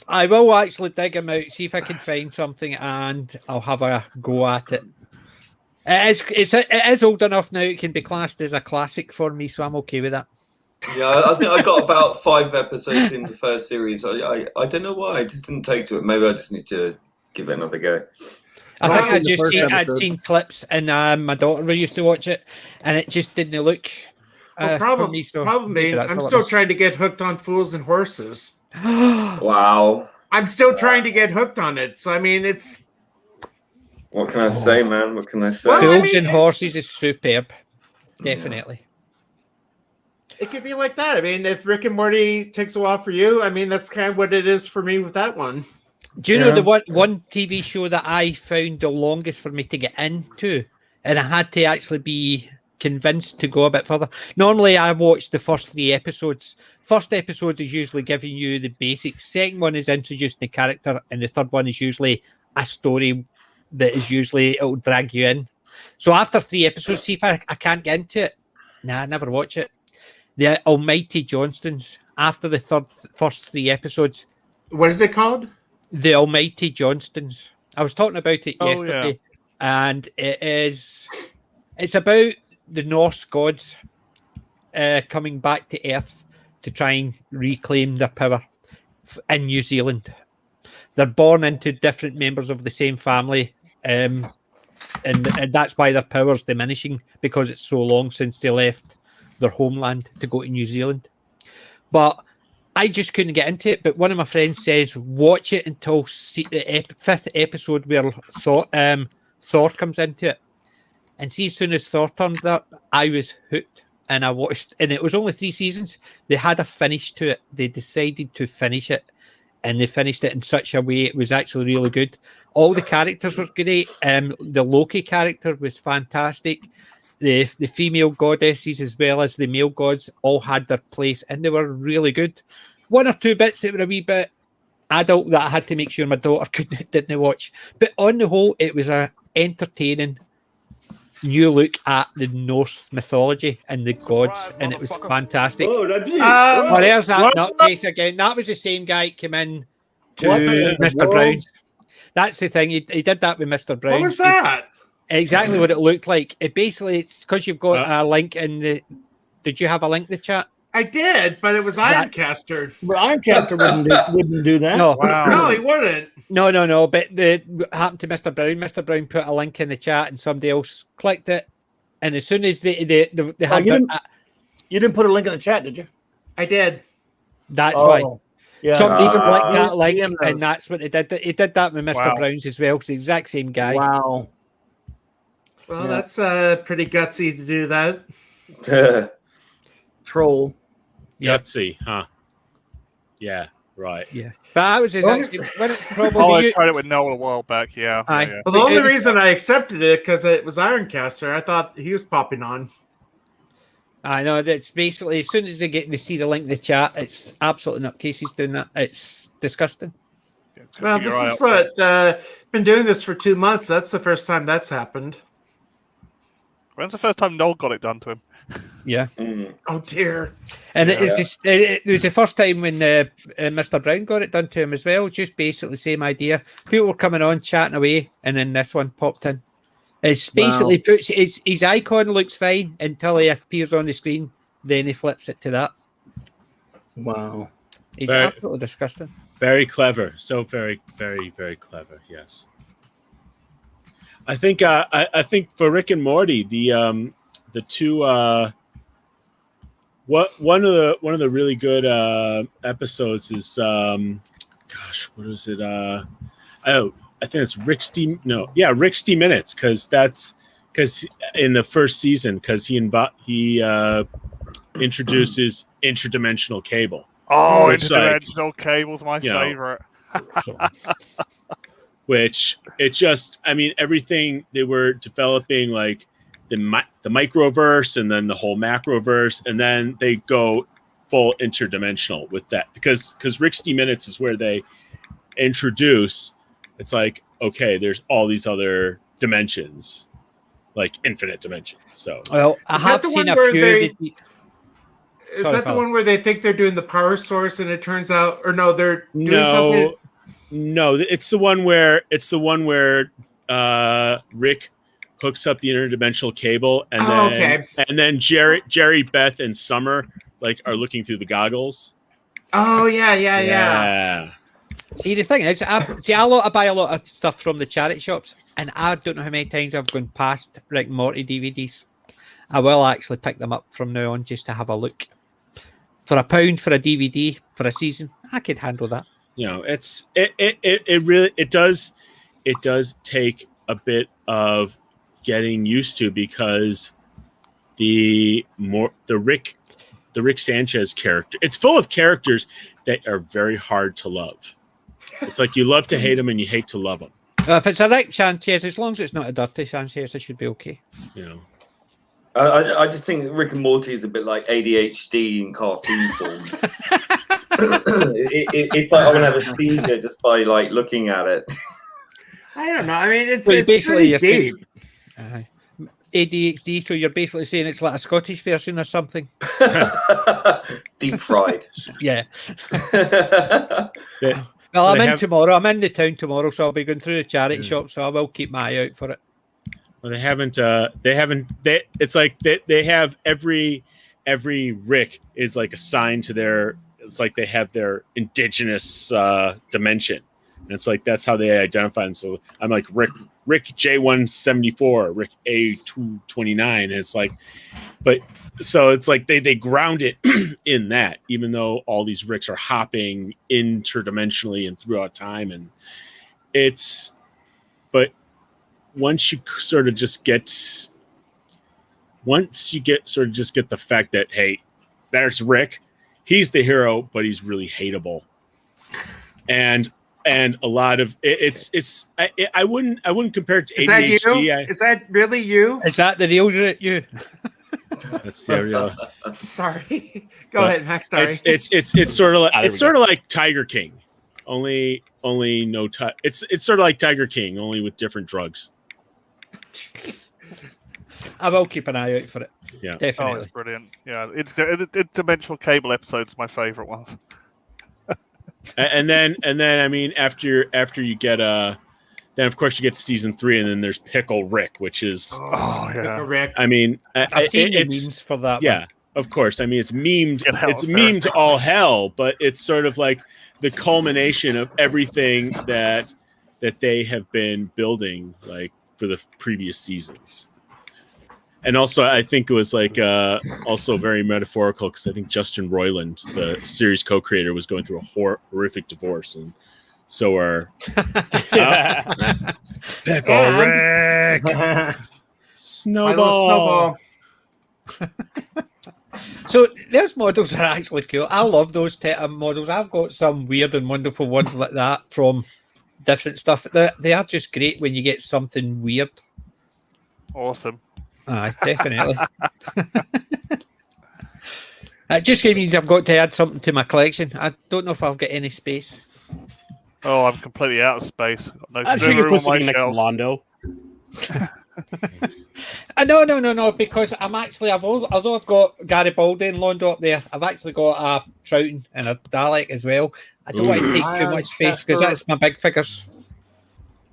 I will actually dig him out, see if I can find something, and I'll have a go at it. It is old enough now; it can be classed as a classic for me, so I'm okay with that. Yeah, I think I got about 5 episodes in the first series. I don't know why. I just didn't take to it. Maybe I just need to give it another go. I think I've seen the first I'd episode. seen clips, and my daughter used to watch it, and it just didn't look. Well, for me, so problem maybe being, that's I'm not what still it is. trying to get hooked on Fools and Horses. Wow. I'm still trying to get hooked on it. So I mean, it's What can I say, man? What can I say? Fools and Horses is superb, definitely. It could be like that. I mean, if Rick and Morty takes a while for you, I mean, that's kind of what it is for me with that one. Do you know the one TV show that I found the longest for me to get into, and I had to actually be convinced to go a bit further? Normally, I watch the first 3 episodes. First episode is usually giving you the basics. Second one is introducing the character, and the third one is usually a story that is usually it'll drag you in. So after 3 episodes, see if I can't get into it. Nah, I never watch it. The Almighty Johnstons. After the first 3 episodes. What is it called? The Almighty Johnstons. I was talking about it Oh, yesterday, and it's about the Norse gods coming back to Earth to try and reclaim their power in New Zealand. They're born into different members of the same family, and that's why their power's diminishing, because it's so long since they left their homeland to go to New Zealand. But I just couldn't get into it. But one of my friends says, watch it until the 5th episode where Thor comes into it. And see, as soon as Thor turned up, I was hooked. And I watched, and it was only 3 seasons. They had a finish to it. They decided to finish it. And they finished it in such a way it was actually really good. All the characters were great. The Loki character was fantastic. The female goddesses as well as the male gods all had their place, and they were really good. 1 or 2 bits that were a wee bit adult that I had to make sure my daughter didn't watch. But on the whole, it was a entertaining new look at the Norse mythology and the gods, and it was fantastic. Oh, that's it. Well, there's that nutcase again. That was the same guy that came in to Mr. Brown's. That's the thing. He did that with Mr. Brown. What was that? Exactly what it looked like. It basically, it's because you've got a link in the. Did you have a link in the chat? I did, but it was Ironcaster. But Ironcaster wouldn't do that. No, No, he wouldn't. No. But what happened to Mr. Brown? Mr. Brown put a link in the chat, and somebody else clicked it. And as soon as they had, you didn't put a link in the chat, did you? I did. That's why. Yeah. Somebody's clicked that DM link, those. and that's what they did. He did that with Mr. Wow. Brown's as well. It's the exact same guy. Wow. Well, that's pretty gutsy to do that. Troll. Gutsy, huh? Yeah, right. Yeah. But I was exactly when it Oh, probably I tried it with Noel a while back. Yeah. Aye. yeah. Well, the only reason I accepted it because it was Ironcaster. I thought he was popping on. I know that's basically as soon as they see the link in the chat, it's absolutely nutcases doing that. It's disgusting. Well, keep this your eye is out what been doing this for 2 months. That's the first time that's happened. When's the first time Noel got it done to him? Yeah. Oh dear. And it was the first time when Mr. Brown got it done to him as well. Just basically the same idea. People were coming on chatting away, and then this one popped in. It's basically puts his icon looks fine until he appears on the screen. Then he flips it to that. Wow. It's absolutely disgusting. Very clever. So very, very, very clever. Yes. I think for Rick and Morty, the two one of the really good episodes is gosh, what was it? I think it's Rick's D Minutes, because in the first season, because he introduces interdimensional cable. Oh, which, interdimensional cable's my favorite. Which it just, I mean, everything they were developing, like the microverse and then the whole macroverse, and then they go full interdimensional with that, because Rick's D Minutes is where they introduce. It's like, okay, there's all these other dimensions, like infinite dimensions. So, well, I have seen a few. Is that the one where they think they're doing the power source and it turns out, or no, they're doing something? No, it's the one where Rick hooks up the interdimensional cable, and then Jerry, Beth, and Summer are looking through the goggles. Oh yeah. See, the thing is, I buy a lot of stuff from the charity shops, and I don't know how many times I've gone past Rick and Morty DVDs. I will actually pick them up from now on just to have a look. For £1 for a DVD for a season, I could handle that. You know, it does take a bit of getting used to, because the Rick Sanchez character. It's full of characters that are very hard to love. It's like you love to hate them and you hate to love them. If it's a Rick Sanchez, as long as it's not a dirty Sanchez, it should be okay. You know. I just think Rick and Morty is a bit like ADHD in cartoon form. It's like I'm gonna have a seizure just by like looking at it. I don't know. I mean, it's basically pretty deep. ADHD, so you're basically saying it's like a Scottish version or something. It's deep fried. Yeah. Well, I'm in tomorrow. I'm in the town tomorrow, so I'll be going through the charity shop. So I will keep my eye out for it. Well, they haven't. It's like they have every Rick is like assigned to their. It's like they have their indigenous dimension, and it's like that's how they identify them. So I'm like Rick J174, Rick A229, and it's like, but so it's like they ground it in that, even though all these Ricks are hopping interdimensionally and throughout time, and it's, but once you sort of just get the fact that, hey, there's Rick, he's the hero, but he's really hateable, and a lot of it's I wouldn't compare it to ADHD. Is that you? Is that really you? Is that the real you? That's the real. Sorry. Go ahead, Max. Sorry. It's sort of like Tiger King, only no. It's sort of like Tiger King, only with different drugs. I will keep an eye out for it. Yeah, definitely. Oh, it's brilliant. Yeah, Interdimensional Cable episodes are my favorite ones. and then I mean after you get then of course you get to season 3, and then there's Pickle Rick, which is Pickle Rick. I mean I've seen the memes for that. Yeah, one. Of course. I mean it's memed. It's memed to all hell, but it's sort of like the culmination of everything that they have been building like for the previous seasons. And also, I think it was like also very metaphorical because I think Justin Roiland, the series co-creator, was going through a horrific divorce, and so are Pickle Rick, Snowball. So those models are actually cool. I love those models. I've got some weird and wonderful ones like that from different stuff. They are just great when you get something weird. Awesome. Aye, definitely. It just means I've got to add something to my collection. I don't know if I'll get any space. Oh, I'm completely out of space. No I'm sure you can put something next to Londo. No, because although I've got Garibaldi and Londo up there, I've actually got a Troughton and a Dalek as well. I don't want to take too much space because that's my big figures.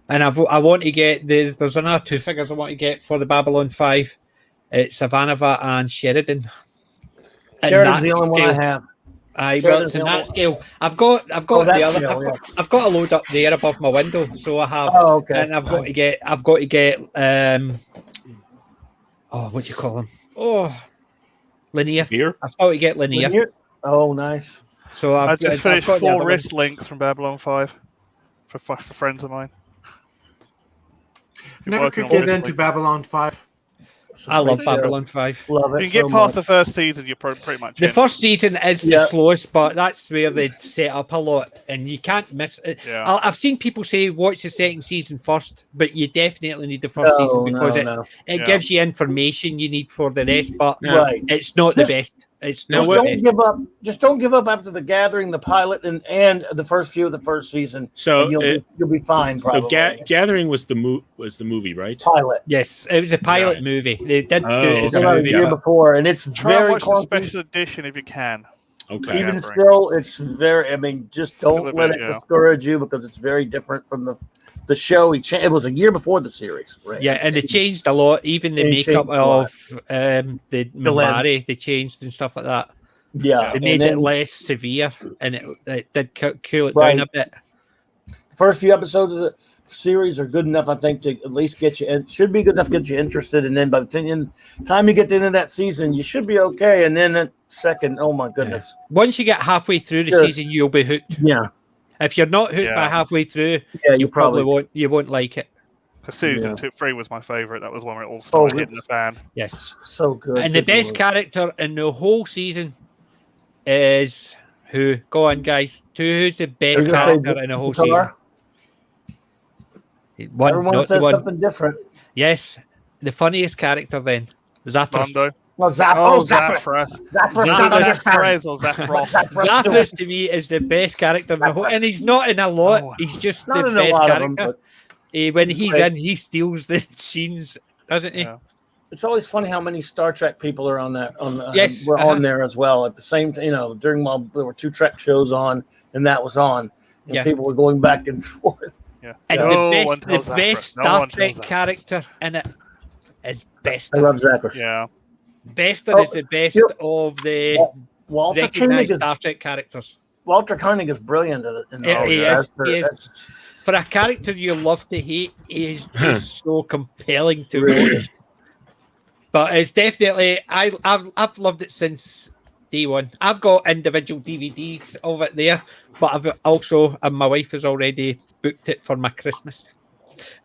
And I want to get there's another 2 figures I want to get for the Babylon 5. It's Ivanova and Sheridan. Sheridan's the only one I have. Aye, well, it's in that scale. I've got the other. Scale, yeah. I've got a load up there above my window, so I have. Oh, okay. And I've got to get. What do you call them? Oh, Linear. Here. I've got to get Linear. Oh, nice. So I just finished got the 4 other wrist ones. links from Babylon 5 for friends of mine. Never could get into Babylon 5. I love Babylon 5. Love it. You can get past the first season, you're pretty much The in. first season is the slowest, but that's where they set up a lot, and you can't miss it. Yeah. I've seen people say watch the second season first, but you definitely need the first season because it gives you information you need for the rest, but it's not the best. It's not the best. Just don't give up after The Gathering, the pilot, and the first few of the first season. So you'll be fine. Probably. So Gathering was the movie, right? Pilot. Yes, it was a pilot movie. They didn't do it as a about movie. a year before, and it's Try and very watch the special edition if you can. Okay. Even still, it's very. I mean, just don't let it discourage you because it's very different from the show. It was a year before the series, right? Yeah, and they changed a lot. Even the makeup of the Mary, they changed and stuff like that. Yeah, they made it less severe, and it did cool it down a bit. The first few episodes of the series are good enough, I think, to at least get you. It should be good enough to get you interested, and then by the time you get to the end of that season, you should be okay. And then that second, oh my goodness! Once you get halfway through the season, you'll be hooked. Yeah. If you're not hooked by halfway through, you probably won't. You won't like it. Season 3 was my favorite. That was one where it all started hitting the fan. Yes, so good. And the best character in the whole season is who? Go on, guys. Who's the best character in the whole season? Everyone says something different. Yes, the funniest character then. Zathras. Mondo. No, Zathras. Zathras to me is the best character in the whole, and he's not in a lot. He's just the best character. When he's in, he steals the scenes, doesn't he? Yeah. It's always funny how many Star Trek people are on that. Yes, we're on there as well at the same time. You know, while there were 2 Trek shows on, and that was on, and people were going back and forth. Yeah. And the best Star Trek character in it is Bester. I love Zathras. Yeah. Bester is the best of the recognized Star Trek characters. Walter Koenig is brilliant in He is. For a character you love to hate, he is just so compelling to watch. But it's definitely I've loved it since day one. I've got individual DVDs of it there, but I've also, and my wife has already booked it for my Christmas.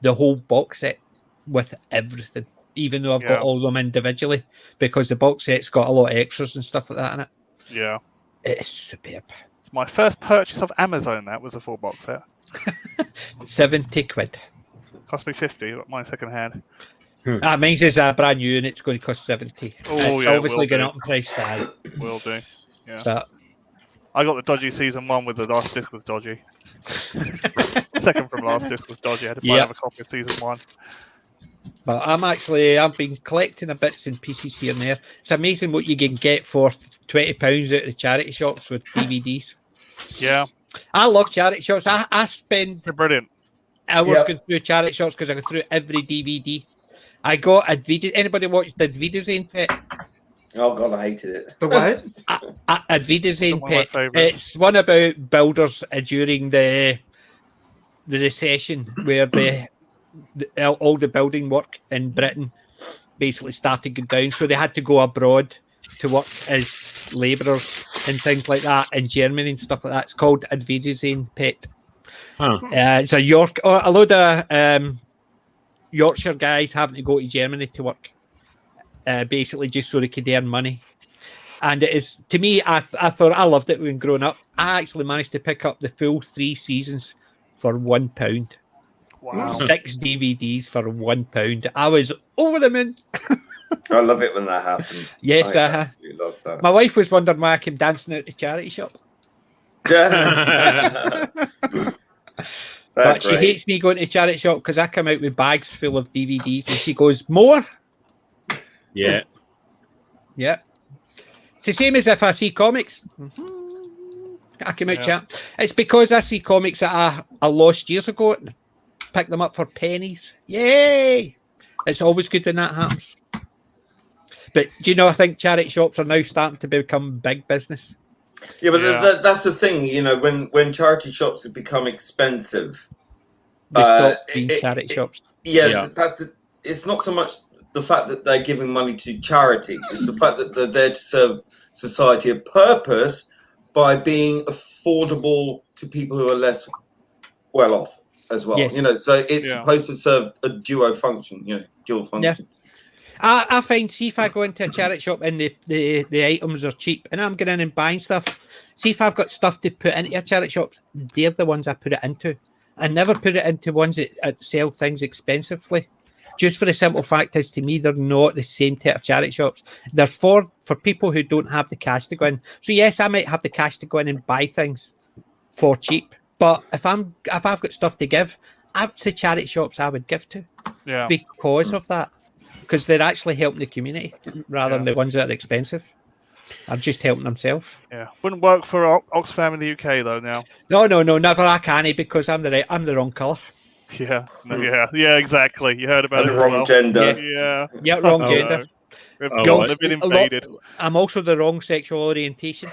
The whole box set with everything, even though I've got all of them individually, because the box set's got a lot of extras and stuff like that in it. Yeah. It's superb. It's my first purchase of Amazon, that was a full box set. 70 quid. Cost me 50, but mine second hand. Mine's is brand new and it's going to cost 70. It's obviously going up in price. Will do. Yeah. But I got the dodgy season 1 with the last disc was dodgy. Second from last disc was dodgy. I had to buy another copy of season 1. But I've been collecting a bits in pieces here and there. It's amazing what you can get for £20 out of the charity shops with DVDs. Yeah. I love charity shops. I spend brilliant hours going through charity shops because I go through every DVD. I got Advita. Anybody watched the Advidazane Pet? Oh god, I hated it. The what? Advidazane Pet. It's one about builders during the recession where all the building work in Britain basically started going down, so they had to go abroad to work as labourers and things like that in Germany and stuff like that. It's called Advidazane Pet. It's a load of Yorkshire guys having to go to Germany to work, basically just so they could earn money. And it is, to me, I thought I loved it when growing up. I actually managed to pick up the full 3 seasons for £1. Wow. 6 DVDs for £1. I was over the moon. I love it when that happens. Yes, I absolutely love that. My wife was wondering why I came dancing out the charity shop. But she hates me going to the charity shop because I come out with bags full of DVDs and she goes, more? Yeah. Yeah. It's the same as if I see comics. I come out chat. It's because I see comics that I lost years ago and pick them up for pennies. Yay! It's always good when that happens. But do you know, I think charity shops are now starting to become big business. Yeah, but that's the thing, you know, when charity shops have become expensive, they stop being charity shops. It's not so much the fact that they're giving money to charities, it's the fact that they're there to serve society a purpose by being affordable to people who are less well off as well. Yes. You know, so it's supposed to serve a dual function. Yeah. I find, see if I go into a charity shop and the items are cheap and I'm going in and buying stuff, see if I've got stuff to put into a charity shops, they're the ones I put it into. I never put it into ones that sell things expensively. Just for the simple fact is, to me, they're not the same type of charity shops. They're for people who don't have the cash to go in. So yes, I might have the cash to go in and buy things for cheap. But if I've got stuff to give, that's the charity shops I would give to. Yeah. Because of that. Because they're actually helping the community rather than the ones that are expensive. I'm just helping themselves. Yeah, wouldn't work for Oxfam in the UK though. Now, no, never. I can't because I'm the wrong colour. Yeah, exactly. You heard about it. The wrong gender. Yes. Yeah, wrong gender. They've been invaded. I'm also the wrong sexual orientation.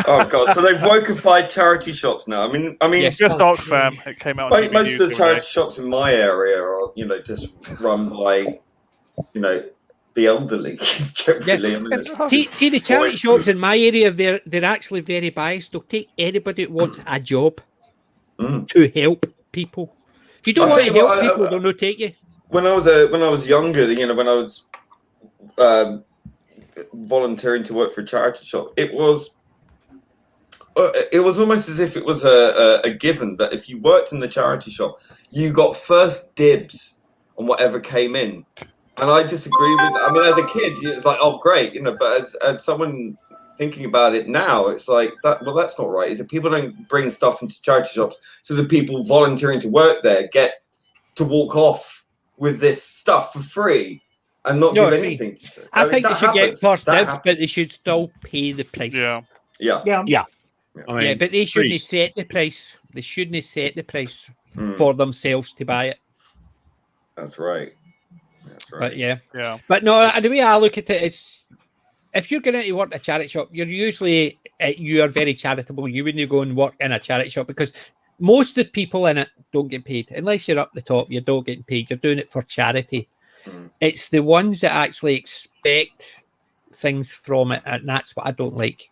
Oh god! So they've wokeified charity shops now. I mean, yes, just Oxfam. It came out. Most of the charity shops in my area are, just run by, the elderly. Generally. Yeah. See the charity shops in my area. They're actually very biased. They'll take anybody who wants a job to help people. If you don't want to help people, they'll not take you. When I was younger, when I was volunteering to work for a charity shop, it was almost as if it was a given that if you worked in the charity shop, you got first dibs on whatever came in. And I disagree with. I mean, as a kid, it's like, oh, great, But as someone thinking about it now, it's like that. Well, that's not right. Is it people don't bring stuff into charity shops, so the people volunteering to work there get to walk off with this stuff for free and not give anything. I think they should get first dibs, but they should still pay the price. Yeah. I mean, But they shouldn't set the price. They shouldn't set the price for themselves to buy it. That's right. But but no, the way I look at it is, if you're going to work at a charity shop, you are very charitable. You wouldn't go and work in a charity shop because most of the people in it don't get paid. Unless you're up the top, you don't get paid. You're doing it for charity. It's the ones that actually expect things from it, and that's what I don't like.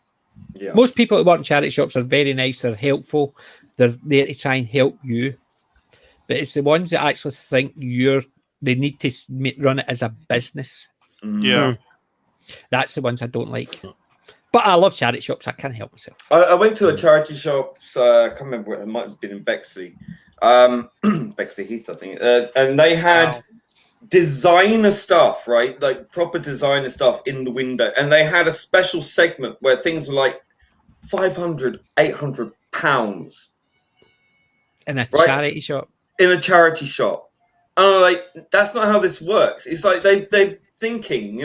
Yeah. Most people who work in charity shops are very nice. They're helpful. They're there to try and help you. But it's the ones that actually think they need to run it as a business. Yeah. That's the ones I don't like. But I love charity shops. I can't help myself. I went to a charity shop. I can't remember where it might have been in Bexley. Bexley Heath, I think. And they had designer stuff, right? Like proper designer stuff in the window. And they had a special segment where things were like 500, 800 pounds. In a charity shop? In a charity shop. And I'm like, that's not how this works. It's like they're thinking,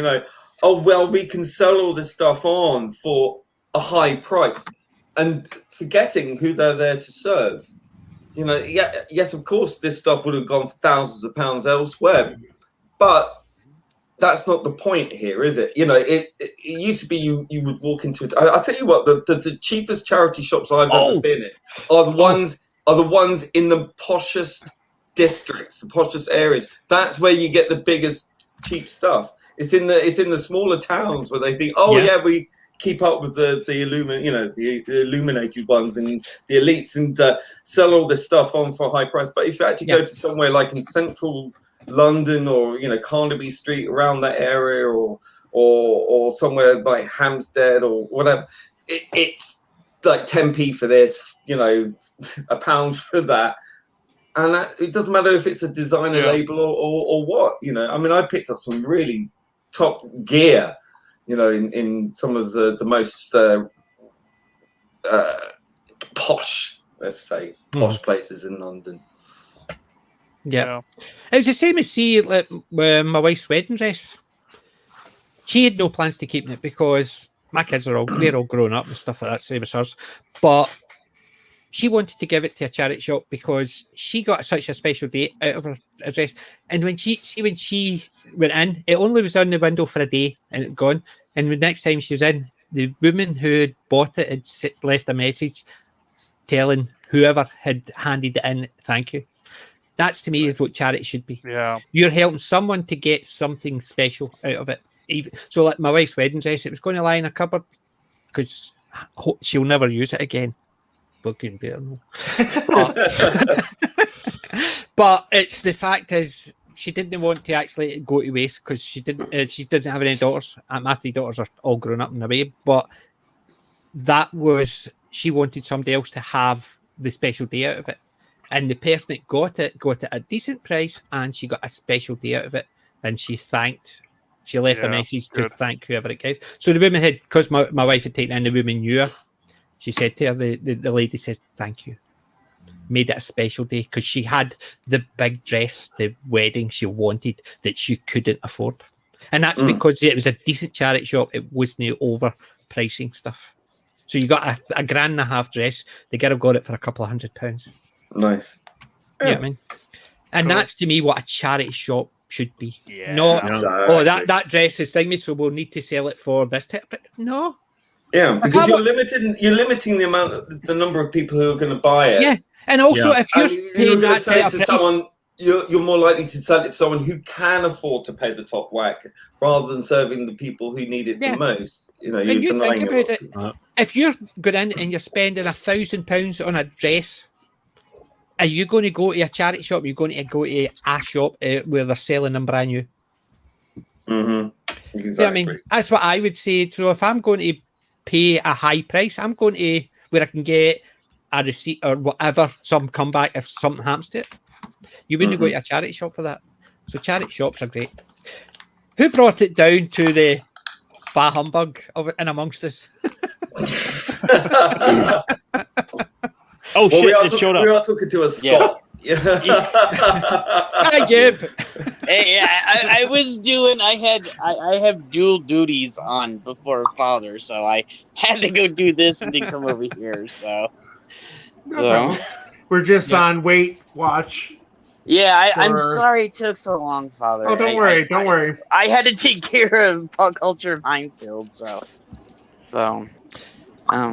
oh, well, we can sell all this stuff on for a high price and forgetting who they're there to serve. Yes, of course, this stuff would have gone for thousands of pounds elsewhere, but that's not the point here, is it? It used to be you would walk into it. I'll tell you what, the cheapest charity shops I've ever been in are the ones in the poshest districts, the poshest areas. That's where you get the biggest cheap stuff. It's in the smaller towns where they think, we keep up with the illuminated ones and the elites and sell all this stuff on for a high price. But if you actually go to somewhere like in central London or Carnaby Street, around that area, or somewhere like Hampstead or whatever, it's like 10p for this, a pound for that. And it doesn't matter if it's a designer label or what, I mean, I picked up some really top gear, in some of the most posh, let's say, posh places in London. Yeah. It was the same as my wife's wedding dress. She had no plans to keep it because my kids they're all grown up and stuff like that, same as hers. But she wanted to give it to a charity shop because she got such a special day out of her dress. And when she went in, it only was on the window for a day and it gone. And the next time she was in, the woman who had bought it had left a message telling whoever had handed it in, thank you. That's to me is what charity should be. Yeah. You're helping someone to get something special out of it. So like my wife's wedding dress, it was going to lie in a cupboard because she'll never use it again. Looking better. But it's the fact is she didn't want to actually go to waste because she doesn't have any daughters. My 3 daughters are all grown up in a way, but she wanted somebody else to have the special day out of it. And the person that got it at a decent price and she got a special day out of it. And she left a message to thank whoever it gave. So the woman had, because my wife had taken in, the woman knew her. She said to her, the lady said, thank you. Made it a special day because she had the big dress, the wedding she wanted that she couldn't afford. And that's because it was a decent charity shop. It wasn't overpricing stuff. So you got a £1.50 dress. The girl got it for a couple of £100. Nice. Yeah, I mean. And that's to me what a charity shop should be. Yeah. That dress is thingy, so we'll need to sell it for this type. But no. Yeah, because you're limiting the number of people who are going to buy it. Yeah, and also if you're paying that type of price, you're more likely to sell it to someone who can afford to pay the top whack rather than serving the people who need it the most. And you think about it. If you're going in and you're spending £1,000 on a dress, are you going to go to a charity shop? You're going to go to a shop where they're selling them brand new. Mm-hmm. Exactly. I mean, that's what I would say. So if I'm going to pay a high price, I'm going to where I can get a receipt or whatever, some comeback if something happens to it. You wouldn't go to a charity shop for that. So charity shops are great. Who brought it down to the bah humbug of it in amongst us? Oh, shit, it showed up. We are talking to a Scott. Yeah. Hi, Jib. Hey, I was doing. I have dual duties on before father, so I had to go do this and then come over here. So we're just on wait, watch. Yeah, I'm sorry it took so long, Father. Oh, don't worry. I had to take care of pop culture minefield, so.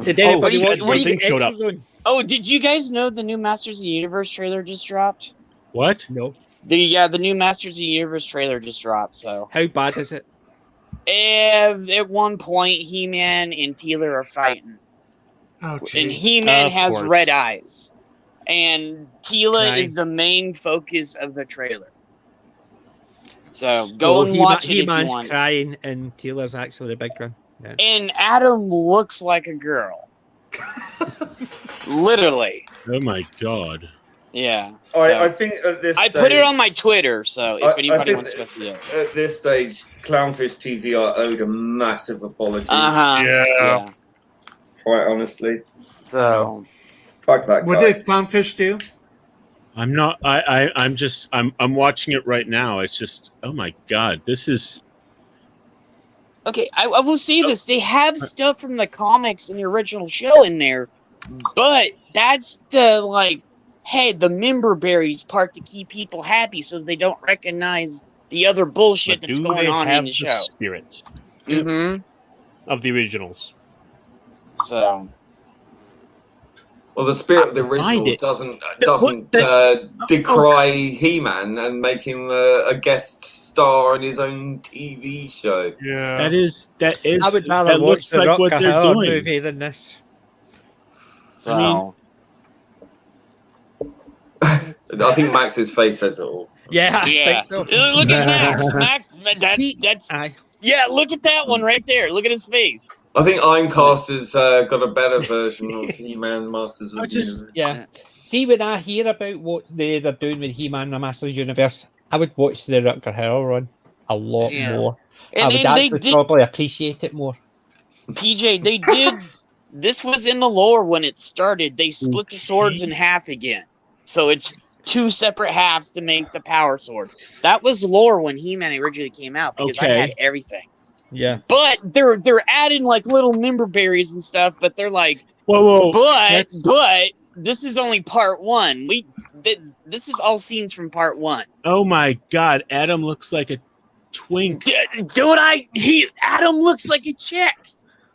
Did anybody showed up? Oh, did you guys know the new Masters of the Universe trailer just dropped? What? No. The new Masters of the Universe trailer just dropped. So how bad is it? At one point, He-Man and Teela are fighting, and He-Man has course. red eyes, and Teela is the main focus of the trailer. So go and watch it if you He-Man's want. crying, and Teela's actually the big one. Yeah. And Adam looks like a girl. Literally. Oh my god. Yeah. I think at this I put it on my Twitter, so if anybody wants to go see it. At this stage, Clownfish TV are owed a massive apology. Yeah. Quite honestly. So. Fuck that guy. What did Clownfish do? I'm not. I'm watching it right now. It's just. Oh my god. This is. Okay, I will say this. They have stuff from the comics and the original show in there, but that's the, hey, the member berries part to keep people happy so they don't recognize the other bullshit that's going on in the show. Spirits of the originals. So. Well, the spirit of the originals doesn't decry He-Man and make him a guest star in his own TV show. Yeah, that is. I would rather watch the like what Rutger they're Hauer doing. movie than this. I think Max's face says it all. Yeah, I think so. Look at Max. That's yeah. Look at that one right there. Look at his face. I think Ironcast has got a better version of He-Man Masters of the Universe. Yeah. See, when I hear about what they're doing with He-Man and the Masters of the Universe, I would watch the Rutger Hauer run a lot more. And I would actually probably appreciate it more. PJ, they did. This was in the lore when it started. They split the swords in half again, so it's two separate halves to make the power sword. That was lore when He-Man originally came out because I had everything. Yeah, but they're adding little member berries and stuff. But they're like, whoa. But this is only part one. This is all scenes from part one. Oh my god, Adam looks like a twink. Adam looks like a chick.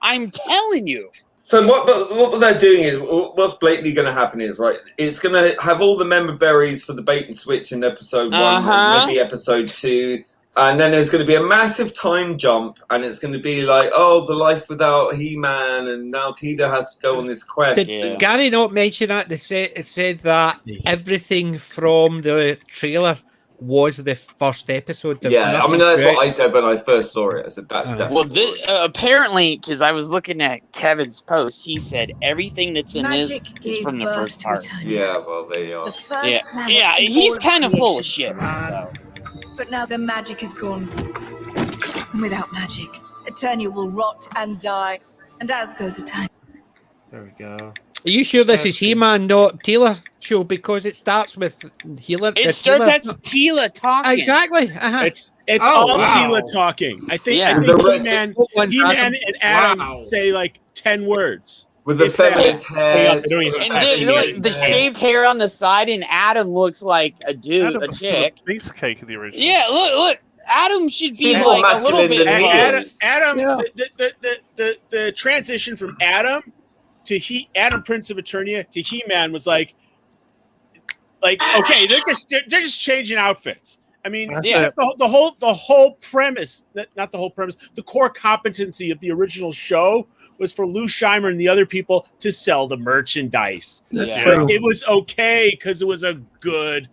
I'm telling you. So what they're doing is what's blatantly going to happen is it's going to have all the member berries for the bait and switch in episode 1 and maybe episode 2. And then there's going to be a massive time jump, and it's going to be the life without He-Man, and now Teela has to go on this quest. Did Gary not mention that? It said that everything from the trailer was the first episode. There's I mean, that's what I said when I first saw it. I said, that's definitely... Well, apparently, because I was looking at Kevin's post, he said everything that's in this is from the first part. Yeah, well, there you are. Yeah, he's kind of full of shit, so... But now the magic is gone. And without magic, Eternia will rot and die, and as goes Eternia. There we go. Are you sure this is He-Man, not Teela show? Because it starts with Healer. It starts at Teela talking. Exactly. It's all Teela talking. I think He-Man and Adam say 10 words. With the feminist hair. And the shaved hair on the side, and Adam looks like a dude, a chick. Piece of cake in the original. Yeah, look. Adam should be a little bit. Adam, the transition from Adam to Adam, Prince of Eternia, to He-Man was okay, they're just changing outfits. I mean, that's the whole premise. Not the whole premise. The core competency of the original show was for Lou Scheimer and the other people to sell the merchandise. It was okay because it was a good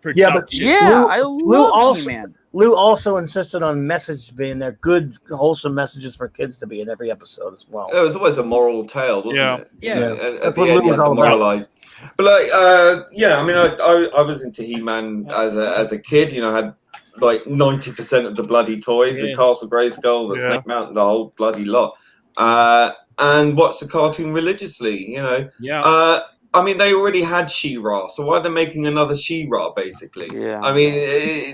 production. I love He-Man. Lou also insisted on message being there, good, wholesome messages for kids to be in every episode as well. It was always a moral tale, wasn't it? Yeah. At That's the what end, Lou you was had to all about. moralize. But like, yeah, I mean, I was into He-Man as a kid. You know, I had like 90% of the bloody toys, the Castle Grayskull, the Snake Mountain, the whole bloody lot. And watched the cartoon religiously. You know. Yeah. I mean, they already had She-Ra, so why are they making another She-Ra, basically? Yeah. I mean,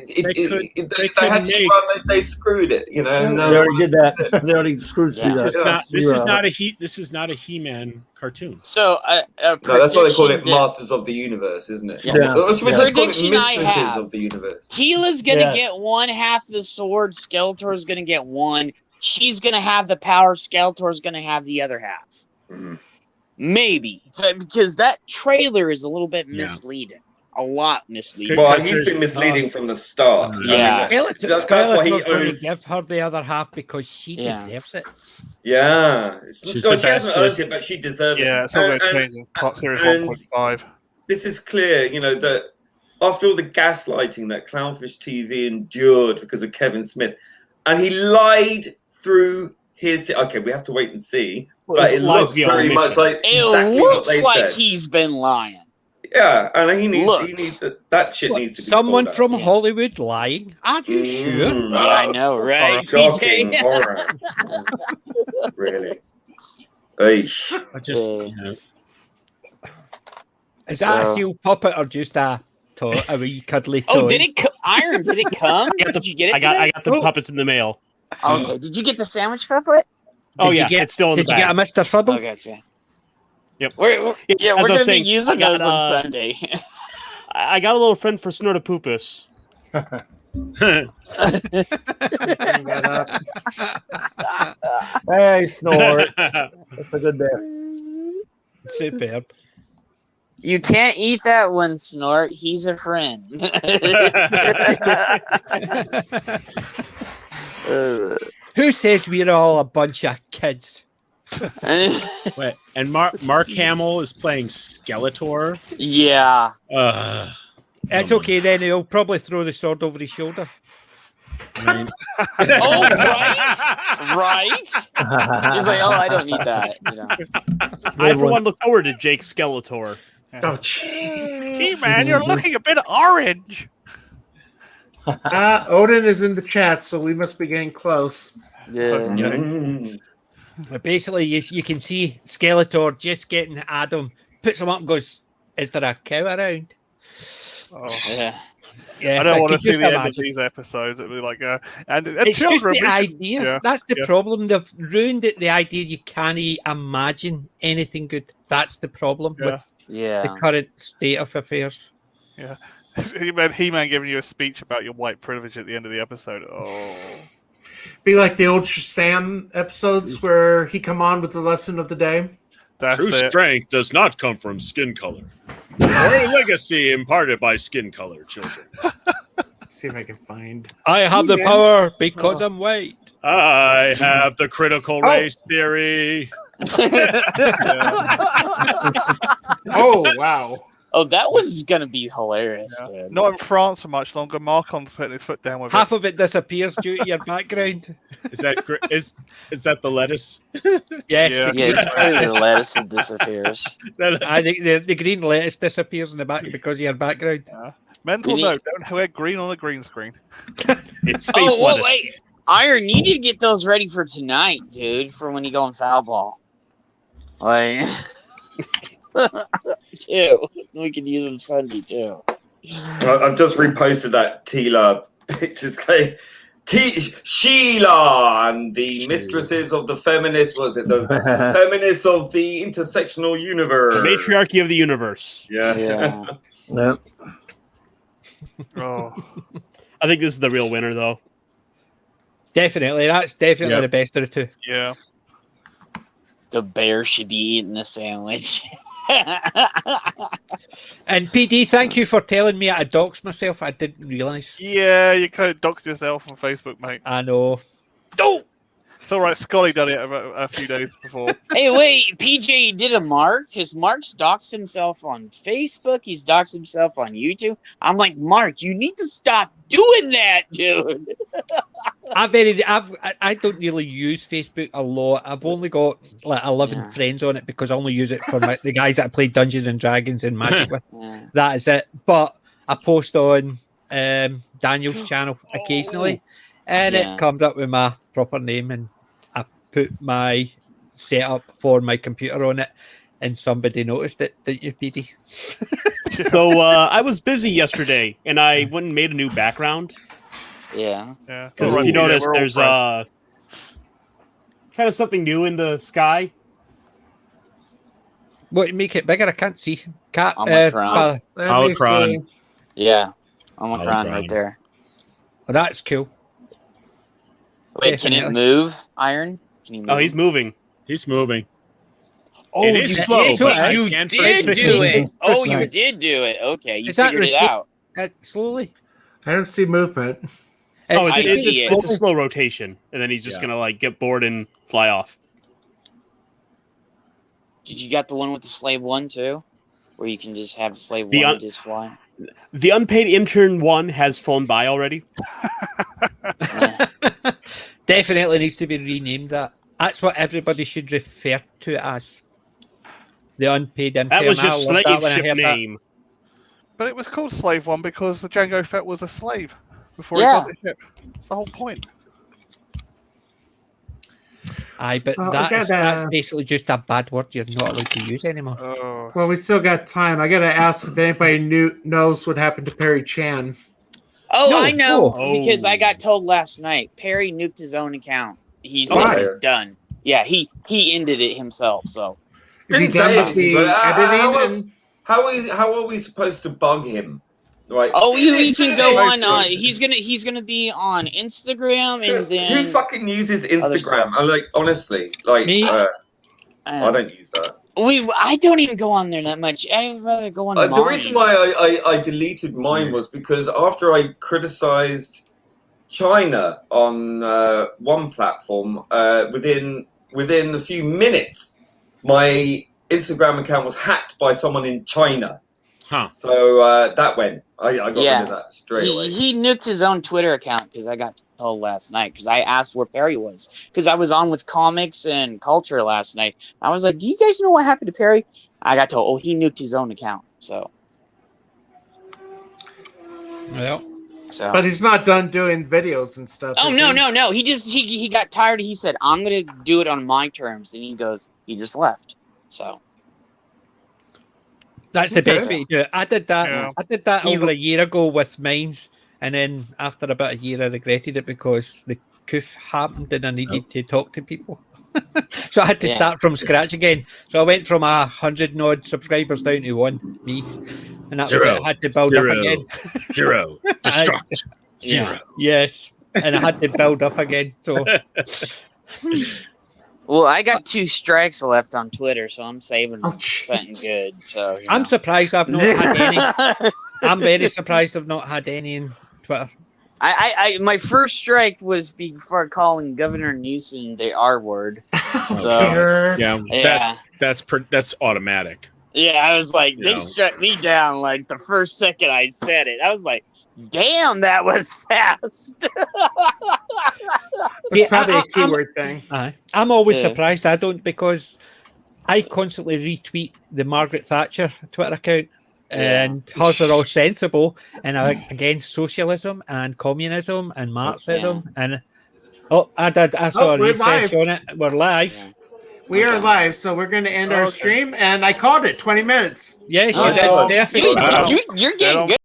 they had She-Ra, they screwed it, you know. They already did that. They already screwed This is that. This is not a He-Man cartoon. So, No, that's why they call it prediction Masters of the Universe, isn't it? Yeah. Or should we just call it Prediction I Mistresses have. of the Universe? Teela's gonna get one half of the sword. Skeletor's gonna get one. She's gonna have the power. Skeletor's gonna have the other half. Mm-hmm. Maybe, because that trailer is a little bit misleading. A lot misleading. Well, he's been misleading from the start. Yeah. That's why he Skeletor's going to owes. give her the other half because she deserves it. Yeah, She's no, the she hasn't best. earned it, but she deserves it. Yeah, it's all And- going to and- change in Plot Series and 1.5. This is clear, you know, that after all the gaslighting that Clownfish TV endured because of Kevin Smith, and he lied through his. Okay, we have to wait and see, Well, but it it lies looks beyond very omission. much like It exactly what looks they like said. he's been lying. Yeah, and he needs Looks. that shit needs to be Someone called out. from Hollywood lying? Are you sure? Mm. I know, right? Shocking PJ? horror. Really. Eish. I just. Is that a Uh, seal puppet or just a wee cuddly toy? Oh, did it? Iron? Did it come? Did you get it? I got today? the puppets in the mail. Okay. Did you get the sandwich puppet? Oh Did you yeah, get- it's still in the Did you get a bag. Mr. Fibble? Okay, yeah. Yep. We're As I going was to be saying, using I got, those on Sunday. I got a little friend for Snortopupus. Hey, Snort. That's a good day. Superb. You can't eat that one, Snort. He's a friend. Who says we're all a bunch of kids? Wait, and Mark Hamill is playing Skeletor. Yeah. It's okay then. He'll probably throw the sword over his shoulder. Oh, right? He's like, oh, I don't need that. You know. I for one look forward to Jake Skeletor. Oh, Hey man, you're looking a bit orange. Odin is in the chat, so we must be getting close. Mm. But basically, you can see Skeletor just getting Adam, puts him up and goes, "Is there a cow around?" Oh. Yeah. Yes, I don't want to could see just the end of imagine. these episodes. It'd be like, and It's just children, the we should- idea. yeah, That's the yeah. problem. They've ruined it. The idea you can't imagine anything good. That's the problem with the current state of affairs. Yeah. He-Man giving you a speech about your white privilege at the end of the episode. Oh. Be like the old Shazam episodes where he come on with the lesson of the day. That's True it. strength does not come from skin color, or a legacy imparted by skin color children. See if I can find. I have the Yeah. power because I'm white. I have the critical race theory. Oh wow! Oh, that one's gonna be hilarious, dude. Not in France for much longer. Marcon's putting his foot down with Half it. of it disappears due to your background. Is that is that the lettuce? Yes. Yeah. Yeah, it's probably the lettuce that disappears. I think the green lettuce disappears in the back because of your background. Mental We note: don't wear green on a green screen. It's space Oh, well, lettuce. wait. Iron, you need to get those ready for tonight, dude, for when you go in foul ball. Like, too. We can use them Sunday, too. I've just reposted that Teela pictures saying Sheila and the mistresses of the feminists. Was it the feminists of the intersectional universe? The matriarchy of the universe. Yeah. Yep. Oh. I think this is the real winner, though. Definitely. That's definitely Yep. the best of the two. Yeah. The bear should be eating the sandwich. And PD, thank you for telling me I doxed myself. I didn't realise. Yeah, you kind of doxed yourself on Facebook, mate. I know. Don't. It's all right. Scully done it a few days before. Hey, wait, PJ did a Mark. His Mark's doxed himself on Facebook. He's doxed himself on YouTube. I'm like, Mark, you need to stop doing that, dude. I don't really use Facebook a lot. I've only got like 11 friends on it because I only use it for the guys that I play Dungeons and Dragons and Magic with. That is it. But I post on Daniel's channel occasionally, and it comes up with my proper name, and I put my setup for my computer on it, and somebody noticed it, didn't you, PD? So I was busy yesterday, and I went and made a new background. Yeah. Because if you notice, there's kind of something new in the sky. What, make it bigger? I can't see. Omicron. Yeah. Omicron right there. Well, that's cool. Wait, can it move, Iron? Can you move? Oh, he's moving. He's moving. Oh, it is slow. You did do it. Oh, you did do it. Okay, you figured it out. Slowly. I don't see movement. It's a slow rotation, and then he's just gonna like get bored and fly off. Did you got the one with the slave one too, where you can just have slave one and just fly? The unpaid intern one has flown by already. Definitely needs to be renamed that. That's what everybody should refer to it as. The unpaid intern. That was your slave ship name. But it was called Slave One because the Jango Fett was a slave before Yeah. he got the ship. That's the whole point. Aye, but that's basically just a bad word you're not allowed to use anymore. Well, we still got time. I gotta ask if anybody knows what happened to Perry Chan. Oh, No. I know Oh. because I got told last night. Perry nuked his own account. He's done. Yeah, he ended it himself. So Is he Didn't done say with anything, the but editing? how are we supposed to bug him? Right. oh, he can go on. He's gonna be on Instagram and then Who fucking uses other stuff. Instagram? I'm like, honestly, like, Me? I don't use that. I don't even go on there that much. I'd rather go on. The reason why I deleted mine was because after I criticized China on one platform, within a few minutes, my Instagram account was hacked by someone in China. Huh. So that went. I got rid of that straight away. He nuked his own Twitter account because I got told last night because I asked where Perry was because I was on with comics and culture last night. I was like, "Do you guys know what happened to Perry?" I got told, "Oh, he nuked his own account." So, But he's not done doing videos and stuff. oh is no! he? He got tired. He said, "I'm gonna do it on my terms," and he just left. So. That's the best Okay. way to do it. I did that. Yeah. I did that over a year ago with mines, and then after about a year, I regretted it because the coof happened and I needed to talk to people. So I had to start from scratch again. So I went from 100 odd subscribers down to me, and that was it. I had to build up again. Zero. Destruct. Zero. Yes, and I had to build up again. So. Well, I got 2 strikes left on Twitter, so I'm saving something good. So I'm surprised I've not had any. I'm very surprised I've not had any in Twitter. I my first strike was before calling Governor Newsom the R word. So that's automatic. yeah, I was like, they Yeah. struck me down like the first second I said it. I was like, damn, that was fast. It's probably a keyword thing. I'm always Yeah. surprised I don't because I constantly retweet the Margaret Thatcher Twitter account and hers are all sensible and are against socialism and communism and Marxism and I saw a we're refresh live. on it. We're live. We are live, so we're going to end our stream, and I called it 20 minutes. Yes, Okay. you did. Definitely. You're getting good.